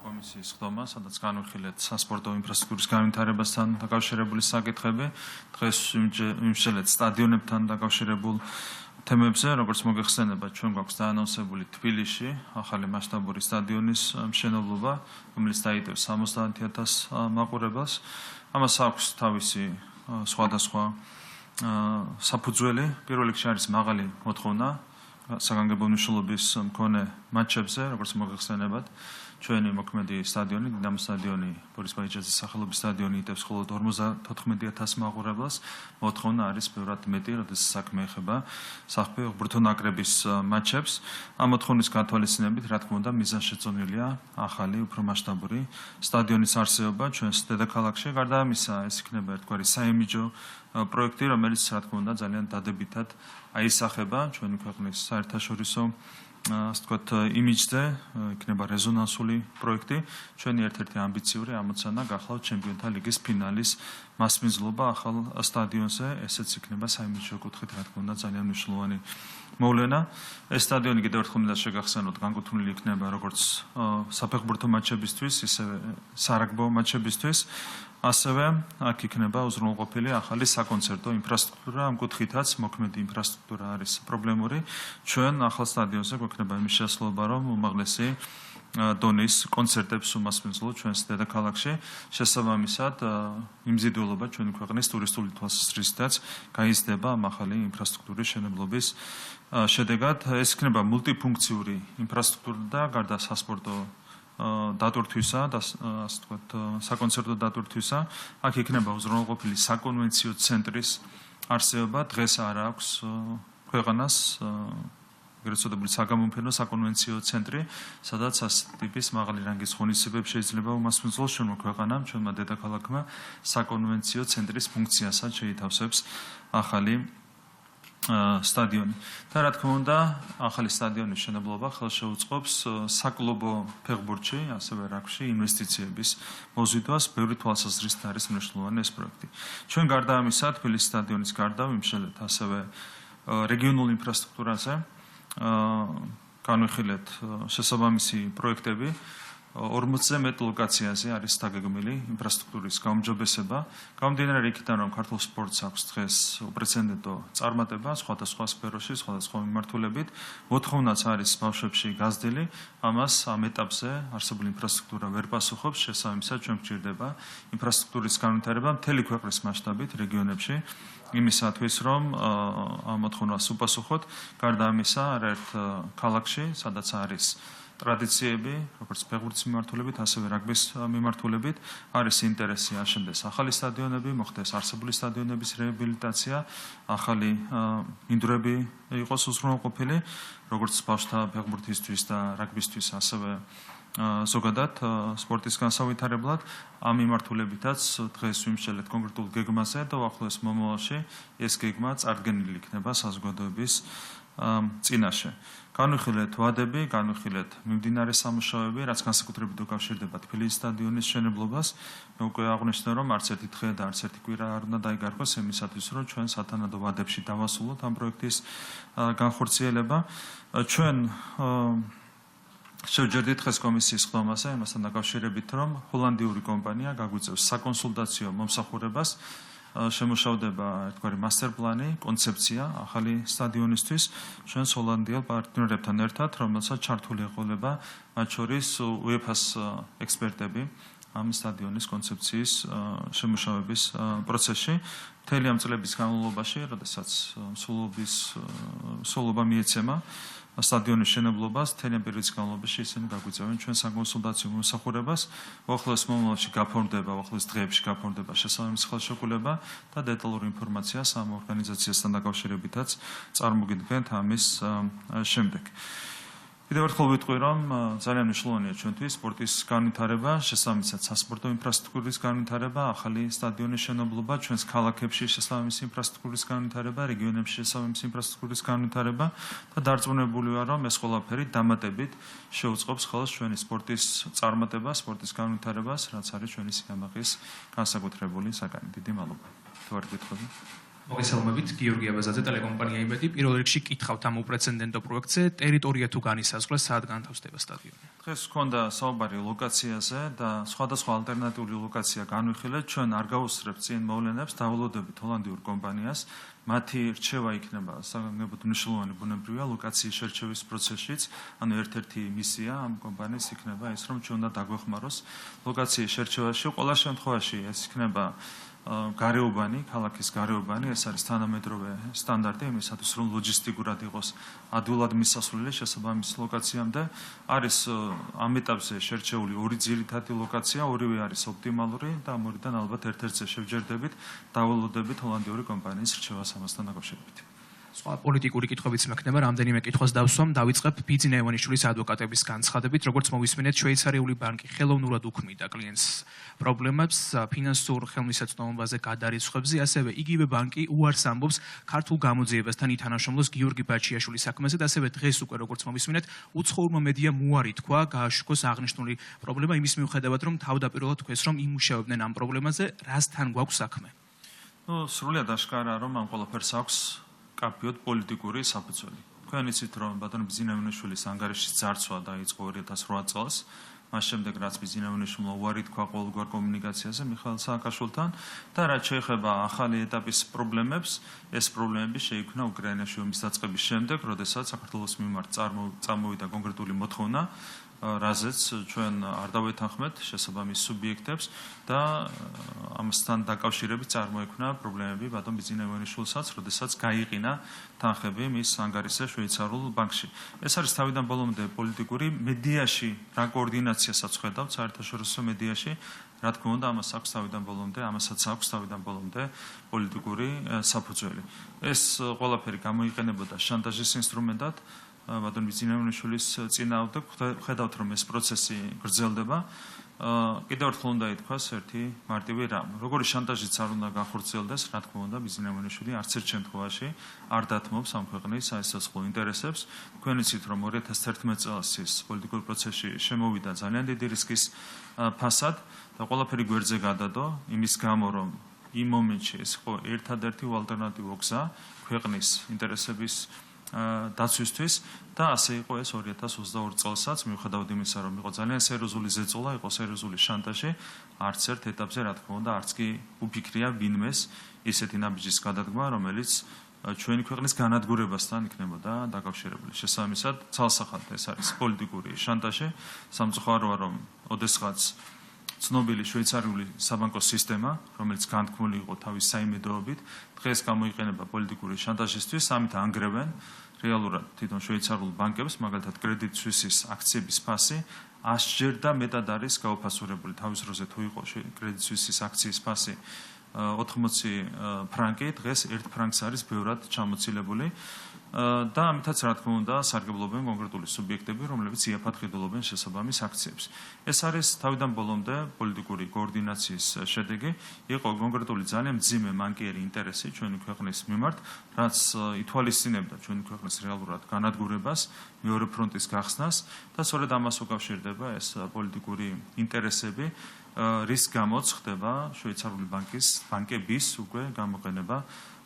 კომისიის ხდომა, სადაც განვიხილეთ სასპორტო ინფრასტრუქტურის განვითარებასთან დაკავშირებული საკითხები. დღეს ვიმსჯელეთ სტადიონებთან დაკავშირებულ თემებზე, როგორც მოგეხსენება, ჩვენ გვაქვს დაანონსებული თბილისში ახალი მასშტაბური სტადიონის მშენებლობა, რომელიც დაიტევს 70,000 მაყურებელს. ამას აქვს თავისი სხვადასხვა საფუძველი. პირველ რიგში არის მაღალი მოთხოვნა საგანგებო მნიშვნელობის მქონე მატჩებზე, როგორც მოგეხსენებათ. ჩვენი მოქმედი სტადიონი, დინამოს სტადიონი, ბორის ბაიჯაძის სახელობის სტადიონი იტევს მხოლოდ 54,000 მაყურებელს. მოთხოვნა არის ბევრად მეტი, როდესაც საქმე ეხება სახბი უღბურთო ნაკრების მატჩებს. ამ მოთხოვნის გათვალისწინებით, რა თქმა უნდა, მიზანშეწონილია ახალი, უფრო მასშტაბური სტადიონის არსებობა ჩვენს დედაქალაქში. გარდა ამისა, ეს იქნება ერთგვარი საიმიჯო პროექტი, რომელიც, რა თქმა უნდა, ძალიან დადებითად აისახება ჩვენი ქვეყნის საერთაშორისო ასე ვთქვათ, იმიჯზე, იქნება რეზონანსული პროექტი. ჩვენი ერთ-ერთი ამბიციური ამოცანა გახლავთ ჩემპიონთა ლიგის ფინალის მასპინძლობა ახალ სტადიონზე, ესეც იქნება საიმიჯო კუთხით, რა თქმა უნდა, ძალიან მნიშვნელოვანი მოვლენა. ეს სტადიონი კიდევ ერთხელ მინდა შეგახსენოთ, განკუთვნილი იქნება როგორც საფეხბურთო მატჩებისთვის, ისევე სარაგბო მატჩებისთვის. ასევე აქ იქნება უზრუნველყოფილი ახალი საკონცერტო ინფრასტრუქტურა, ამ კუთხითაც მოქმედი ინფრასტრუქტურა არის პრობლემური. ჩვენ ახალ სტადიონზე გვექნება იმის შესაძლებლობა, რომ უმაღლესი დონის კონცერტებს უმასპინძლოთ ჩვენს დედაქალაქში. შესაბამისად, იმზიდველობა ჩვენი ქვეყნის ტურისტული თვალსაზრისითაც გაიზრდება ამ ახალი ინფრასტრუქტურის მშენებლობის შედეგად. ეს იქნება მულტიფუნქციური ინფრასტრუქტურა და გარდა სასპორტო დატვირთვისა და ასე ვთქვათ, საკონცერტო დატვირთვისა, აქ იქნება უზრუნველყოფილი საკონვენციო ცენტრის არსებობა. დღეს არ აქვს ქვეყანას ეგრეთ წოდებული საგამოფენო საკონვენციო ცენტრი, სადაც ასეთი ტიპის მაღალი რანგის ღონისძიებებს შეიძლება უმასპინძლოს ჩვენმა ქვეყანამ, ჩვენმა დედაქალაქმა საკონვენციო ცენტრის ფუნქციასაც შეითავსებს ახალი სტადიონი. და რა თქმა უნდა, ახალი სტადიონის მშენებლობა ხელშეუწყობს საკლუბო ფეხბურთში, ასევე რაგბიში ინვესტიციების მოზიდვას. ბევრი თვალსაზრისით არის მნიშვნელოვანი ეს პროექტი. ჩვენ გარდა ამისა, თბილისის სტადიონის გარდა ვიმსჯელეთ ასევე რეგიონულ ინფრასტრუქტურაზე. განვიხილეთ შესაბამისი პროექტები. 40-ზე მეტ ლოკაციაზე არის დაგეგმილი ინფრასტრუქტურის გაუმჯობესება. გამომდინარე იქიდან, რომ ქართულ სპორტს აქვს დღეს უპრეცედენტო წარმატება სხვადასხვა სფეროში, სხვადასხვა მიმართულებით, მოთხოვნაც არის ბავშვებში გაზრდილი, ამას ამ ეტაპზე არსებული ინფრასტრუქტურა ვერ პასუხობს, შესაბამისად ჩვენ გვჭირდება ინფრასტრუქტურის განვითარება მთელი ქვეყნის მასშტაბით რეგიონებში. იმისათვის, რომ ამ მოთხოვნას უპასუხოთ, გარდა ამისა, არაერთ ქალაქში, სადაც არის ტრადიციები, როგორც ფეხბურთის მიმართულებით, ასევე რაგბის მიმართულებით, არის ინტერესი აშენდეს ახალი სტადიონები, მოხდეს არსებული სტადიონების რეაბილიტაცია, ახალი მინდვრები იყოს უზრუნველყოფილი, როგორც ბავშვთა ფეხბურთისთვის და რაგბისთვის, ასევე ზოგადად სპორტის განსავითარებლად. ამ მიმართულებითაც დღეს ვიმსჯელეთ კონკრეტულ გეგმაზე და უახლოეს მომავალში ეს გეგმა წარდგენილი იქნება საზოგადოების წინაშე. განვიხილეთ ვადები, განვიხილეთ მიმდინარე სამუშაოები, რაც განსაკუთრებით უკავშირდება თბილისის სტადიონის მშენებლობას. მე უკვე აღნიშნე, რომ არც ერთი დღე და არც ერთი კვირა არ უნდა დაიგარქოს იმისათვის, რომ ჩვენ სათანადო ვადებში დავასრულოთ ამ პროექტის განხორციელება. ჩვენ შევჯერდით დღეს კომისიის ხდომაზე იმასთან დაკავშირებით, რომ ჰოლანდიური კომპანია გაგვიწევს საკონსულტაციო მომსახურებას. შემუშავდება ერთგვარი მასტერპლანი, კონცეფცია ახალი სტადიონისთვის ჩვენს ჰოლანდიელ პარტნიორებთან ერთად, რომელსაც ჩართული ეყოლება მათ შორის UEFA-ს ექსპერტები ამ სტადიონის კონცეფციის შემუშავების პროცესში. მთელი ამ წლების განმავლობაში, როდესაც სრულობა მიეცემა სტადიონის მშენებლობას, მთელი ამ პერიოდის განმავლობაში ისინი გაგვიწევენ ჩვენ საკონსულტაციო მომსახურებას. უახლოეს მომავალში გაფორმდება, უახლოეს დღეებში გაფორმდება შესაბამისი ხელშეკრულება და დეტალურ ინფორმაციას ამ ორგანიზაციასთან დაკავშირებითაც წარმოგიდგენთ ამის შემდეგ. კიდევ ერთხელ ვიტყვი, რომ ძალიან მნიშვნელოვანია ჩვენთვის სპორტის განვითარება, შესაბამისად სასპორტო ინფრასტრუქტურის განვითარება, ახალი სტადიონის მშენებლობა, ჩვენს ქალაქებში შესაბამისი ინფრასტრუქტურის განვითარება, რეგიონებში შესაბამისი ინფრასტრუქტურის განვითარება და დარწმუნებული ვარ, რომ ეს ყველაფერი დამატებით შეუწყობს ხელს ჩვენი სპორტის წარმატებას, სპორტის განვითარებას, რაც არის ჩვენი სიამაყის განსაკუთრებული საკანი. დიდი მადლობა. თუ არ გითხები. მოგესალმებით, გიორგი აბაზაძე, ტელეკომპანია იმედი. პირველ რიგში კითხავთ ამ უპრეცედენტო პროექტზე, ტერიტორია თუ განისაზღვრეს, სად განთავსდება სტადიონი? დღეს გვქონდა საუბარი ლოკაციაზე და სხვადასხვა ალტერნატიული ლოკაცია განვიხილეთ. ჩვენ არ გავუსწრებთ წინ მოვლენებს, დავალოდებით ჰოლანდიურ კომპანიას. მათი რჩევა იქნება საგანგებოდ მნიშვნელოვანი ბუნებრივია ლოკაციის შერჩევის პროცესშიც. ანუ ერთ-ერთი მისია ამ კომპანიის იქნება ის, რომ ჩვენ უნდა დაგვეხმაროს ლოკაციის შერჩევაში. ყველა შემთხვევაში ეს იქნება გარეუბანი, ქალაქის გარეუბანი, ეს არის თანამედროვე სტანდარტი იმისათვის, რომ ლოჯისტიკურად იყოს ადვილად მისასვლელი შესაბამის ლოკაციამდე. არის ამ ეტაპზე შერჩეული ორი ძირითადი ლოკაცია, ორივე არის ოპტიმალური და ამ ორიდან ალბათ ერთ-ერთზე შევჯერდებით, დავალოდებით ჰოლანდიური კომპანიის რჩევას ამასთან დაკავშირებით. სხვა პოლიტიკური კითხვებიც მექნება, რამდენიმე კითხვას დავსვამ, დავიწყებ ბიძინა ივანიშვილის ადვოკატების განცხადებით, როგორც მოვისმენეთ, შვეიცარიული ბანკი ხელოვნურად უქმნიდა კლიენტს პრობლემებს ფინანსურ ხელმისაწვდომობაზე გადარიცხვებზე, ასევე იგივე ბანკი უარს ამბობს ქართულ გამოძიებასთან ითანამშრომლოს გიორგი ბაჩიაშვილის საქმეზე და ასევე დღეს უკვე როგორც მოვისმენეთ, უცხოურმა მედიამ უარი თქვა გააშუქოს აღნიშნული პრობლემა იმის მიუხედავად, რომ თავდაპირველად თქვეს, რომ იმუშავებდნენ ამ პრობლემაზე, რასთან გვაქვს საქმე. სრულიად აშკარაა, რომ ამ ყველაფერს აქვს კაფიოდ პოლიტიკური საფუძველი. თქვენ იცით, რომ ბატონ ბიძინა ივანიშვილის ანგარიშის ძარცვა დაიწყო 2008 წელს, მას შემდეგ რაც ბიძინა ივანიშვილმა უარი თქვა ყოველგვარ კომუნიკაციაზე მიხაილ სააკაშვილთან და რაც შეეხება ახალი ეტაპის პრობლემებს, ეს პრობლემები შეიქმნა უკრაინაში ომის დაწყების შემდეგ, როდესაც საქართველოს მიმართ წამოვიდა კონკრეტული მოთხოვნა, რაზეც ჩვენ არ დავეთანხმეთ შესაბამის სუბიექტებს და ამასთან დაკავშირებით წარმოექმნა პრობლემები ბატონ ბიძინა ივანიშვილსაც, როდესაც გაიყინა თანხები მის ანგარიშზე შვეიცარიულ ბანკში. ეს არის თავიდან ბოლომდე პოლიტიკური მედიაში რა კოორდინაციასაც ხედავთ საერთაშორისო მედიაში, რა თქმა უნდა, ამასაც აქვს თავიდან ბოლომდე პოლიტიკური საფუძველი. ეს ყველაფერი გამოიყენებოდა შანტაჟის ინსტრუმენტად ბატონ ბიძინა ივანიშვილის წინააღმდეგ. ხედავთ, რომ ეს პროცესი გრძელდება. კიდევ ერთხელ უნდა ითქვას ერთი მარტივი რამ. როგორი შანტაჟიც არ უნდა განხორციელდეს, რა თქმა უნდა, ბიძინა ივანიშვილი არც ერთ შემთხვევაში არ დათმობს ამ ქვეყნის საერთაშორისო ინტერესებს. თქვენ იცით, რომ 2011 წელს ის პოლიტიკურ პროცესში შემოვიდა ძალიან დიდი რისკის ფასად და ყველაფერი გვერდზე გადადო, იმის გამო, რომ იმ მომენტში ეს იყო ერთადერთი ალტერნატივო გზა ქვეყნის ინტერესების დაცვისთვის და ასე იყო ეს 2022 წელსაც, მიუხედავად იმისა, რომ იყო ძალიან სერიოზული ზეწოლა, იყო სერიოზული შანტაჟი, არც ერთ ეტაპზე, რა თქმა უნდა, არც კი უფიქრია ვინმეს ისეთი ნაბიჯის გადადგმა, რომელიც ჩვენი ქვეყნის განადგურებასთან იქნებოდა დაკავშირებული. შესაბამისად, ცალსახად ეს არის პოლიტიკური შანტაჟი. სამწუხაროა, რომ ოდესღაც ცნობილი შვეიცარიული საბანკო სისტემა, რომელიც განთქმული იყო თავის საიმედოობით, დღეს გამოიყენება პოლიტიკური შანტაჟისთვის, ამით ანგრევენ რეალურად თვითონ შვეიცარიულ ბანკებს, მაგალითად კრედიტ სუისის აქციების ფასი 100-ჯერ და მეტად არის გაუფასურებული. თავის დროზე თუ იყო კრედიტ სუისის აქციის ფასი 80 ფრანკი, დღეს 1 ფრანკს არის ბევრად ჩამოცილებული. და ამითაც რა თქმა უნდა სარგებლობენ კონკრეტული სუბიექტები, რომლებიც იაფად ხედულობენ შესაბამის აქციებს. ეს არის თავიდან ბოლომდე პოლიტიკური კოორდინაციის შედეგი, იყო კონკრეტული ძალიან მძიმე მანკიერი ინტერესი ჩვენი ქვეყნის მიმართ, რაც ითვალისწინებდა ჩვენი ქვეყნის რეალურად განადგურებას, მეორე ფრონტის გახსნას და სწორედ ამას უკავშირდება ეს პოლიტიკური ინტერესები, რის გამოც ხდება შვეიცარიული ბანკების უკვე გამოყენება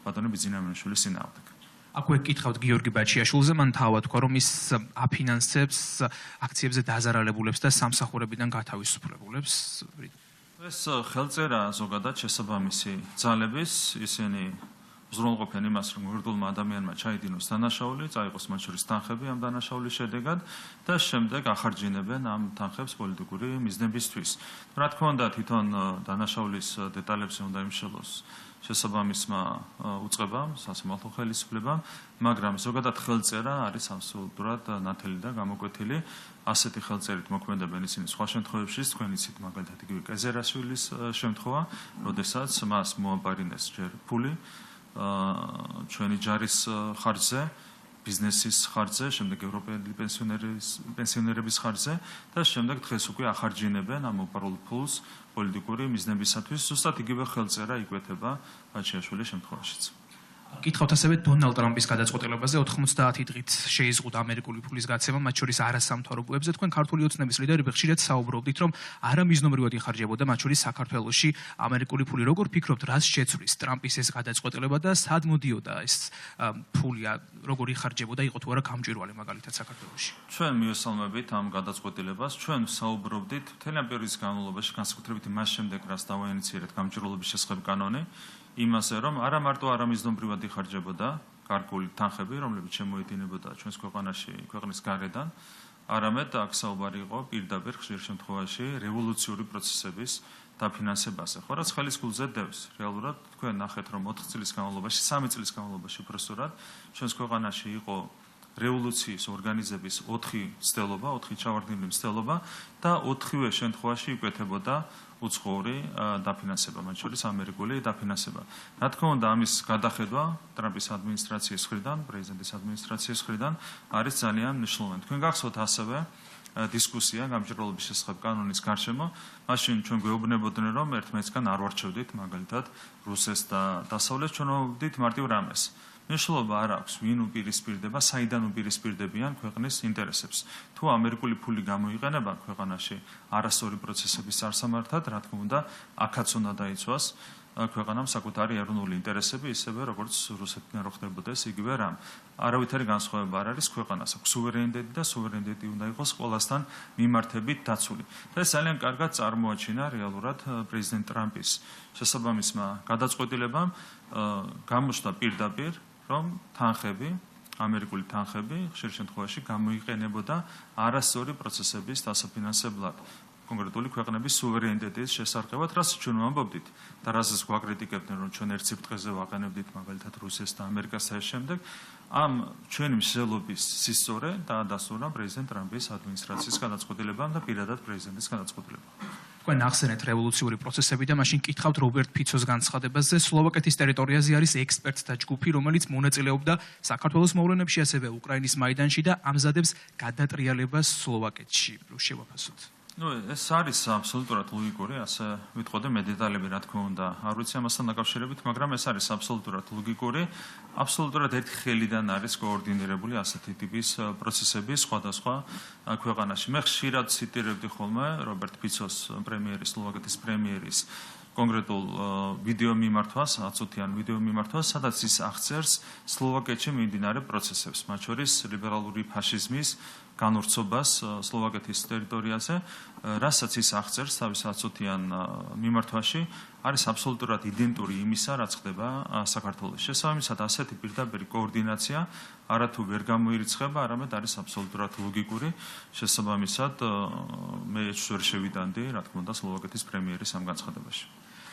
ბატონ ბიძინა ივანიშვილის წინააღმდეგ. აქვე კითხავთ გიორგი ბაჩიაშვილზე, მან თავად თქვა, რომ ის აფინანსებს აქციებზე დაზარალებულებს და სამსახურებიდან გათავისუფლებულებს. ეს ხელწერა ზოგადად შესაბამისი ძალების, ისინი უზრუნველყოფენ იმას, რომ მორგულმა ადამიანმა ჩაიდინოს დანაშაული, წაიღოს მათ შორის თანხები ამ დანაშაულის შედეგად და შემდეგ ახარჯინებენ ამ თანხებს პოლიტიკური მიზნებისთვის. რა თქმა უნდა, თვითონ დანაშაულის დეტალებზე უნდა იმშელოს შესაბამისმა უწყებამ, სასამართლო ხელისუფლებამ, მაგრამ ზოგადად ხელწერა არის აბსოლუტურად ნათელი და გამოკვეთილი. ასეთი ხელწერით მოქმედებენ ისინი სხვა შემთხვევებში, თქვენ იცით მაგალითად იგივე კეზერაშვილის შემთხვევა, როდესაც მას მოაპარინეს ჯერ ფული ჩვენი ჯარის ხარჯზე, ბიზნესის ხარჯზე, შემდეგ ევროპელი პენსიონერების ხარჯზე და შემდეგ დღეს უკვე ახარჯინებენ ამ მოპარულ ფულს პოლიტიკური მიზნებისათვის. ზუსტად იგივე ხელწერა იკვეთება ბაჩიაშვილის შემთხვევაშიც. გითხავთ ასევე დონალდ ტრამპის გადაწყვეტილებაზე 90 დღით შეიზღუდა ამერიკული ფულის გაცემა, მათ შორის არასამთავრობოებზე. თქვენ ქართული ოცნების ლიდერები ხშირად საუბრობდით, რომ არამიზნობრივად იხარჯებოდა მათ შორის საქართველოში ამერიკული ფული. როგორ ფიქრობთ, რას შეცვლის ტრამპის ეს გადაწყვეტილება და სად მოდიოდა ეს ფული, როგორ იხარჯებოდა, იყო თუ არა გამჭვირვალე მაგალითად საქართველოში? ჩვენ მივესალმებით ამ გადაწყვეტილებას. ჩვენ საუბრობდით მთელი ამ პერიოდის განმავლობაში, განსაკუთრებით მას შემდეგ, რაც დავაინიციირეთ გამჭვირვალობის შესახებ კანონი, იმაზე, რომ არა მარტო არამიზნობრივად იხარჯებოდა გარკვეული თანხები, რომლებიც შემოედინებოდა ჩვენს ქვეყანაში, ქვეყნის გარედან, არამედ აქ საუბარი იყო პირდაპირ ხშირ შემთხვევაში რევოლუციური პროცესების დაფინანსებაზე. ხო, რაც ხელის გულზე დევს. რეალურად თქვენ ნახეთ, რომ 4 წლის განმავლობაში, 3 წლის განმავლობაში უბრალოდ ჩვენს ქვეყანაში იყო რევოლუციის ორგანიზების 4 მცდელობა, 4 ჩავარდნილი მცდელობა და 4-ვე შემთხვევაში იკვეთებოდა უცხოური დაფინანსება, მათ შორის ამერიკული დაფინანსება. რა თქმა უნდა, ამის გადახედვა ტრამპის ადმინისტრაციის მხრიდან, პრეზიდენტის ადმინისტრაციის მხრიდან არის ძალიან მნიშვნელოვანი. თქვენ გახსოვთ ასევე დისკუსია გამჭვირვალობის შესახებ კანონის გარშემო, მაშინ ჩვენ გვეუბნებოდნენ, რომ ერთმანეთსგან არ ვარჩევდით, მაგალითად, რუსეთს და დასავლეთს, ჩვენ ვდით მარტივ რამეს. მნიშვნელობა არ აქვს, ვინ უპირისპირდება, საიდან უპირისპირდებიან ქვეყნის ინტერესებს. თუ ამერიკული ფული გამოიყენება ქვეყანაში არასწორი პროცესების წარსამართად, რა თქმა უნდა, აქაც უნდა დაიცვას ქვეყანამ საკუთარი ეროვნული ინტერესები, ისევე როგორც რუსეთთან რო ხდებოდეს იგივე რამ. არავითარი განსხვავება არ არის, ქვეყანას აქვს სუვერენიტეტი და სუვერენიტეტი უნდა იყოს ყველასთან მიმართებით დაცული. და ეს ძალიან კარგად წარმოაჩინა რეალურად პრეზიდენტ ტრამპის შესაბამისმა გადაწყვეტილებამ გამოჩნდა პირდაპირ რომ თანხები, ამერიკული თანხები ხშირ შემთხვევაში გამოიყენებოდა არასწორი პროცესების დასაფინანსებლად, კონკრეტული ქვეყნების სუვერენიტეტის შესარყევად, რასაც ჩვენ ვამბობდით და რასაც გვაკრიტიკებდნენ, რომ ჩვენ ერთ სიბრტყეზე ვაყენებდით მაგალითად რუსეთს და ამერიკას და შემდეგ, ამ ჩვენი მსვლელობის სისწორე დაადასტურა პრეზიდენტ ტრამპის ადმინისტრაციის გადაწყვეტილებამ და პირადად პრეზიდენტის გადაწყვეტილებამ. თქვენ ახსენეთ რევოლუციური პროცესები და მაშინ კითხავთ რობერტ ფიცოს განცხადებაზე. სლოვაკეთის ტერიტორიაზე არის ექსპერტთა ჯგუფი, რომელიც მონაწილეობდა საქართველოს მოვლენებში, ასევე უკრაინის მაიდანში და ამზადებს გადატრიალებას სლოვაკეთში. შევაფასოთ. ეს არის აბსოლუტურად ლოგიკური, ასე ვიტყოდე, მე დეტალები რა თქმა უნდა არ ვიცი ამასთან დაკავშირებით, მაგრამ ეს არის აბსოლუტურად ლოგიკური, აბსოლუტურად ერთი ხელიდან არის კოორდინირებული ასეთი ტიპის პროცესები სხვადასხვა ქვეყანაში. მე ხშირად ციტირებდი ხოლმე რობერტ ფიცოს, პრემიერის, სლოვაკეთის პრემიერის კონკრეტულ ვიდეო მიმართვას, აცუთიან ვიდეო მიმართვას, სადაც ის აღწერს სლოვაკეთში მიმდინარე პროცესებს, მათ შორის ლიბერალური ფაშიზმის განვრცობას სლოვაკეთის ტერიტორიაზე, რასაც ის აღწერს თავის აცუთიან მიმართვაში, არის აბსოლუტურად იდენტური იმისა, რაც ხდება საქართველოში. შესაბამისად, ასეთი პირდაპირ კოორდინაცია არათუ ვერ გამოირიცხება, არამედ არის აბსოლუტურად ლოგიკური. შესაბამისად, მე ვერ შევიდანდი, რა თქმა უნდა, სლოვაკეთის პრემიერის ამ განცხადებაში.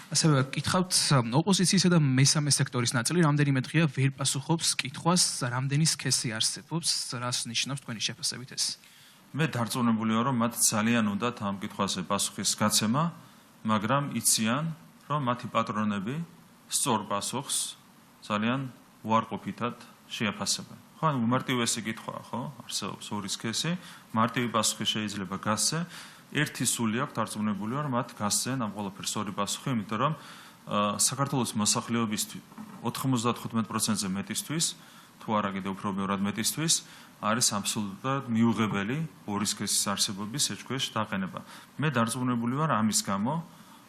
ასევე კითხავთ, ოპოზიციისა და მესამე სექტორის ნაწილი რამდენიმე დღეა ვერ პასუხობს კითხვას, რამდენი სქესი არსებობს, რას ნიშნავს თქვენი შეფასებით ეს? მე დარწმუნებული ვარ, რომ მათ ძალიან უნდათ ამ კითხვაზე პასუხის გაცემა, მაგრამ იციან, რომ მათი პატრონები სწორ პასუხს ძალიან უარყოფითად შეაფასებენ. ხო, უმარტივესი კითხვაა, ხო? არსებობს ორი სქესი, მარტივი პასუხი შეიძლება გასცე. ერთი სული აქვს დარწმუნებული ვარ, მათ გასცენ ამ ყველაფერს ორი პასუხი, იმიტომ რომ საქართველოს მოსახლეობისთვის 95%-ზე მეტისთვის, თუ არა კიდევ უფრო ბევრად მეტისთვის, არის აბსოლუტურად მიუღებელი ორი სქესის არსებობის ეჭქვეშ დაყენება. მე დარწმუნებული ვარ ამის გამო,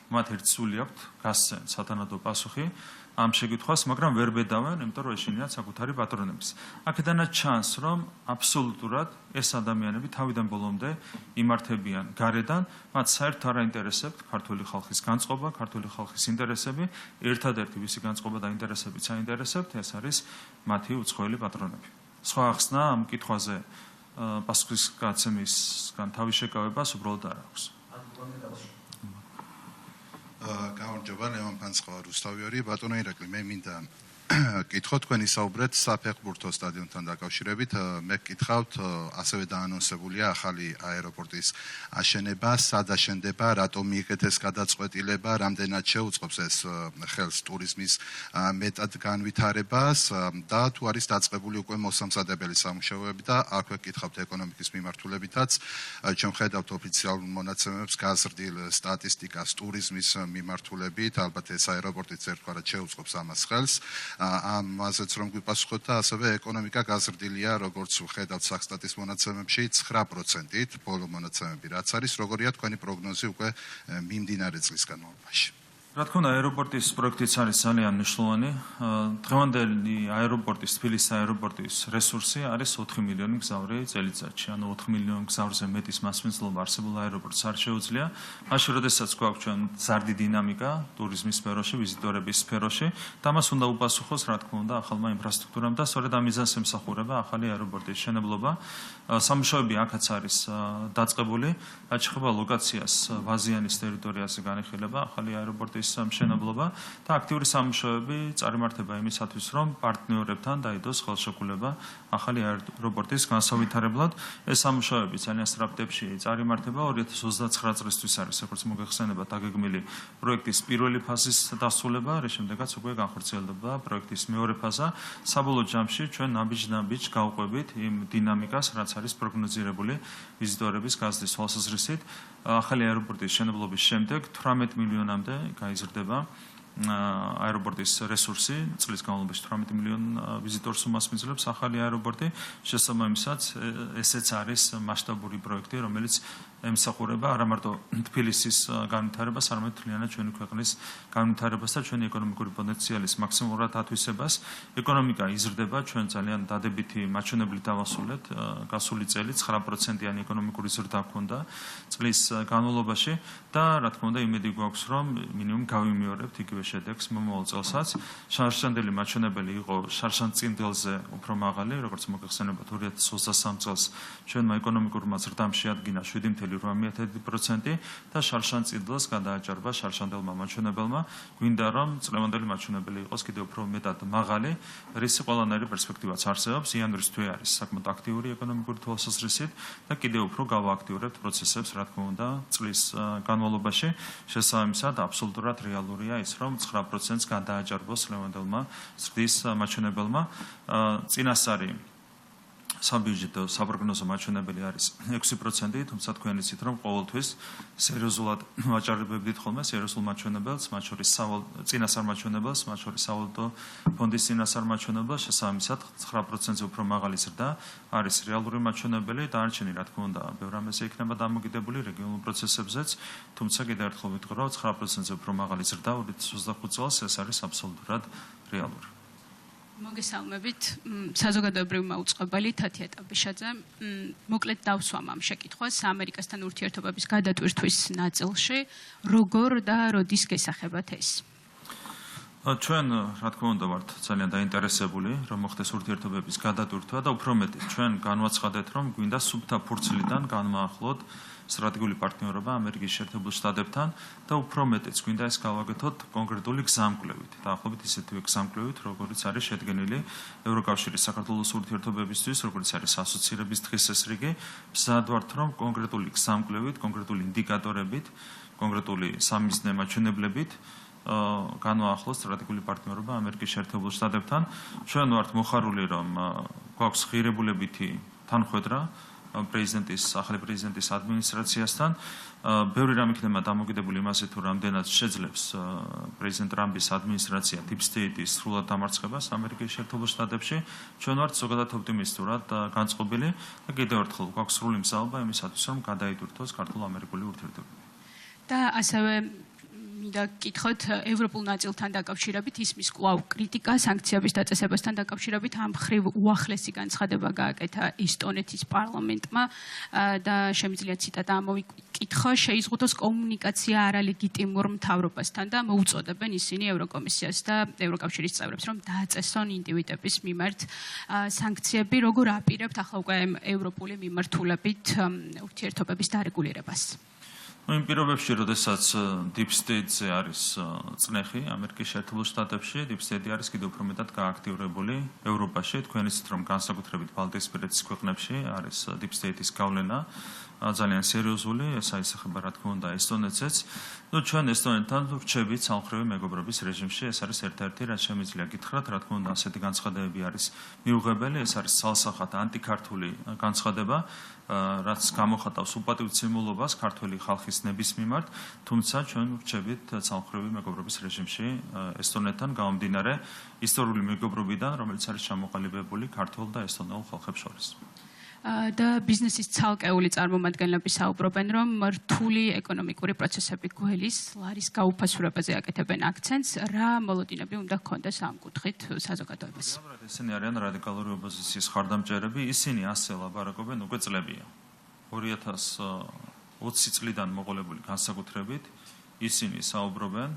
მათ ერთი სული აქვთ გასცენ სათანადო პასუხი ამ შეკითხვას, მაგრამ ვერ ბედავენ, იმიტომ რომ ეშინიათ საკუთარი პატრონების. აქედანაც ჩანს, რომ აბსოლუტურად ეს ადამიანები თავიდან ბოლომდე იმართებიან გარედან, მათ საერთოდ არ აინტერესებთ ქართული ხალხის განწყობა, ქართული ხალხის ინტერესები, ერთადერთი ვისი განწყობა და ინტერესებიც აინტერესებთ, ეს არის მათი უცხოელი პატრონები. სხვა ახსნა ამ კითხვაზე პასუხის გაცემისგან თავის შეკავებას უბრალოდ არ აქვს. გამარჯობა, ლევან ფანცხავა, რუსთავიორი, ბატონო ირაკლი, მე მინდა კითხო თქვენი საუბრეთ საფეხბურთო სტადიონთან დაკავშირებით, მე გკითხავთ, ასევე დაანონსებულია ახალი აეროპორტის აშენება, სად აშენდება, რატომ მიიღეთ ეს გადაწყვეტილება, რამდენად შეუწყობს ეს ხელს ტურიზმის მეტად განვითარებას და თუ არის დაწყებული უკვე მოსამზადებელი სამუშაოები და აქვე გკითხავთ ეკონომიკის მიმართულებითაც, ჩვენ ხედავთ ოფიციალურ მონაცემებს გაზრდილ სტატისტიკას ტურიზმის მიმართულებით, ალბათ ეს აეროპორტიც ერთგვარად შეუწყობს ამას ხელს. ამაზეც რომ გვიპასუხოთ და ასევე ეკონომიკა გაზრდილია, როგორც ვხედავთ საქსტატის მონაცემებში 9%-ით, ბოლო მონაცემები რაც არის, როგორია თქვენი პროგნოზი უკვე მიმდინარე წლის განმავლობაში. რა თქმა უნდა, აეროპორტის პროექტიც არის ძალიან მნიშვნელოვანი. დღევანდელი აეროპორტის, თბილისის აეროპორტის რესურსი არის 4 მილიონი მგზავრი წელიწადში. ანუ 4 მილიონი მგზავრზე მეტის მასმენებლობა არსებულ აეროპორტს არ შეუძლია. მაშინ, როდესაც გვაქვს ჩვენ ზარდი დინამიკა ტურიზმის სფეროში, ვიზიტორების სფეროში, და მას უნდა უპასუხოს, რა თქმა უნდა, ახალმა ინფრასტრუქტურამ და სწორედ ამ მიზანს ემსახურება ახალი აეროპორტის შენებლობა. სამუშაოები აქაც არის დაწყებული, რაც შეეხება ლოკაციას ვაზიანის ტერიტორიაზე განიხილება ახალი აეროპორტის მშენებლობა და აქტიური სამუშაოები წარიმართება იმისათვის, რომ პარტნიორებთან დაიდოს ხელშეკრულება ახალი აეროპორტის განსავითარებლად. ეს სამუშაოები ძალიან სწრაფ ტემპში წარიმართება. 2029 წლისთვის არის, როგორც მოგეხსენებათ, დაგეგმილი პროექტის პირველი ფაზის დასრულება, რის შემდეგაც უკვე განხორციელდება პროექტის მეორე ფაზა. საბოლოო ჯამში ჩვენ ნაბიჯ-ნაბიჯ გავყვებით იმ დინამიკას, რაც არის პროგნოზირებული ვიზიტორების გაზრდის თვალსაზრისით. ახალი აეროპორტის შენებლობის შემდეგ 18 მილიონამდე გაიზრდება აეროპორტის რესურსი, წლის განმავლობაში 18 მილიონ ვიზიტორს უმასპინძლებს ახალი აეროპორტი. შესაბამისად, ესეც არის მასშტაბური პროექტი, რომელიც ემსახურება არა მარტო თბილისის განვითარებას, არამედ მთლიანად ჩვენი ქვეყნის განვითარებას და ჩვენი ეკონომიკური პოტენციალის მაქსიმალურად ათვისებას. ეკონომიკა იზრდება, ჩვენ ძალიან დადებითი მაჩვენებლით დავასრულეთ. გასული წელი 9%-იანი ეკონომიკური ზრდა ჰქონდა წლის განმავლობაში და რა თქმა უნდა, იმედი გვაქვს, რომ მინიმუმ გავიმეორებთ იგივე შედეგს მომავალ წელსაც. შარშანდელი მაჩვენებელი იყო შარშანწინდელზე უფრო მაღალი, როგორც მოგეხსენებათ 2023 წელს ჩვენმა ეკონომიკურმა ზრდამ შეადგინა 7.8% და შარშანწინდელს გადააჭარბა შარშანდელმა მაჩვენებელმა. გვინდა რომ წლევანდელი მაჩვენებელი იყოს კიდევ უფრო მეტად მაღალი, რისი ყველანაირი პერსპექტივაც არსებობს. იანვრის თვე არის საკმაოდ აქტიური ეკონომიკური თვალსაზრისით და კიდევ უფრო გავააქტიურებთ პროცესებს, რა თქმა უნდა, წლის განმავლობაში. შესაბამისად, აბსოლუტურად რეალურია ის, რომ 9%-ს გადააჭარბოს წლევანდელმა ზრდის მაჩვენებელმა. წინასწარი საბიუჯეტო საპროგნოზო მაჩვენებელი არის 6%, თუმცა თქვენ იცით, რომ ყოველთვის სერიოზულად ვაჭარბებდით ხოლმე სერიოზულ მაჩვენებელს, მათ შორის წინასწარ მაჩვენებელს, მათ შორის სავალუტო ფონდის წინასწარ მაჩვენებელს. შესაბამისად, 9%-ზე უფრო მაღალი ზრდა არის რეალური მაჩვენებელი. დანარჩენი, რა თქმა უნდა, ბევრ რამეზე იქნება დამოკიდებული რეგიონულ პროცესებზეც, თუმცა კიდევ ერთხელ ვიტყვი, რომ 9%-ზე უფრო მაღალი ზრდა 2025 წელს ეს არის აბსოლუტურად რეალური. მოგესალმებით, საზოგადოებრივი მაუწყებელი თათია ტაბიშაძე. მოკლედ დავსვამ ამ შეკითხვას ამერიკასთან ურთიერთობების გადატვირთვის ნაწილში, როგორ და როდის გესახებათ ეს? ჩვენ, რა თქმა უნდა, ვართ ძალიან დაინტერესებული, რომ მოხდეს ურთიერთობების გადატვირთვა და უფრო მეტი, ჩვენ განვაცხადეთ, რომ გვინდა სუფთა ფურცლიდან განმაახლოთ სტრატეგიული პარტნიორობა ამერიკის შეერთებულ შტატებთან და უფრო მეტიც გვინდა ეს გავაკეთოთ კონკრეტული გზამკვლევით. დაახლოებით ისეთივე გზამკვლევით, როგორც არის შედგენილი ევროკავშირის საქართველოს ურთიერთობებისთვის, როგორც არის ასოცირების დღის ეს რიგი. მზად ვართ, რომ კონკრეტული გზამკვლევით, კონკრეტული ინდიკატორებით, კონკრეტული სამიზნე მაჩვენებლებით განვაახლოთ სტრატეგიული პარტნიორობა ამერიკის შეერთებულ შტატებთან. ჩვენ ვართ მოხარული, რომ გვაქვს ღირებულებითი თანხვედრა ახალი პრეზიდენტის ადმინისტრაციასთან. ბევრი რამ იქნება დამოკიდებული იმაზე, თუ რამდენად შეძლებს პრეზიდენტ ტრამპის ადმინისტრაცია Deep State-ის სრულად დამარცხებას ამერიკის შეერთებულ შტატებში. ჩვენ ვართ ზოგადად ოპტიმისტურად განწყობილი და კიდევ ერთხელ გვაქვს სრული მზაობა იმისათვის, რომ გადაიტვირთოს ქართულ-ამერიკული ურთიერთობები. და ასევე მინდა გკითხოთ ევროპულ ნაწილთან დაკავშირებით ისმის კვლავ კრიტიკა სანქციების დაწესებასთან დაკავშირებით ამ ხრივ უახლესი განცხადება გააკეთა ესტონეთის პარლამენტმა და შემიძლია ციტატა ამოვიკითხო, შეიზღუდოს კომუნიკაცია არალეგიტიმურ მთავრობასთან და მოუწოდებენ ისინი ევროკომისიას და ევროკავშირის წევრებს, რომ დააწესონ ინდივიდების მიმართ სანქციები. როგორ აპირებთ ახლა უკვე ევროპული მიმართულებით ურთიერთობების დარეგულირებას? იმ პირობებში, როდესაც Deep State-ზე არის წნეხი ამერიკის შეერთებულ შტატებში, Deep State არის კიდევ უფრო მეტად გააქტიურებული ევროპაში. თქვენ იცით, რომ განსაკუთრებით ბალტიისპირეთის ქვეყნებში არის Deep State-ის გავლენა ძალიან სერიოზული, ეს აისახება რა თქმა უნდა ესტონეთსაც. ჩვენ ესტონეთთან ვრჩებით სამხრივი მეგობრობის რეჟიმში, ეს არის ერთ-ერთი რაც შემიძლია გითხრათ, რა თქმა უნდა ასეთი განცხადებები არის მიუღებელი, ეს არის ცალსახად ანტიქართული განცხადება, რაც გამოხატავს უპატივცემულობას ქართველი ხალხის ნების მიმართ, თუმცა ჩვენ ვრჩებით ცალმხრივი მეგობრობის რეჟიმში ესტონეთთან გამომდინარე ისტორიული მეგობრობიდან, რომელიც არის ჩამოყალიბებული ქართულ და ესტონურ ხალხებს შორის. და ბიზნესის ცალკეული წარმომადგენლები საუბრობენ, რომ რთული ეკონომიკური პროცესები გველის ლარის გაუფასურებაზე აკეთებენ აქცენტს, რა მოლოდინები უნდა ჰქონდეს ამ კუთხით საზოგადოებას. ესენი არიან რადიკალური ოპოზიციის ხარდამჭერები, ისინი ასე ლაპარაკობენ უკვე წლებია. 2020 წლიდან მოყოლებული განსაკუთრებით ისინი საუბრობენ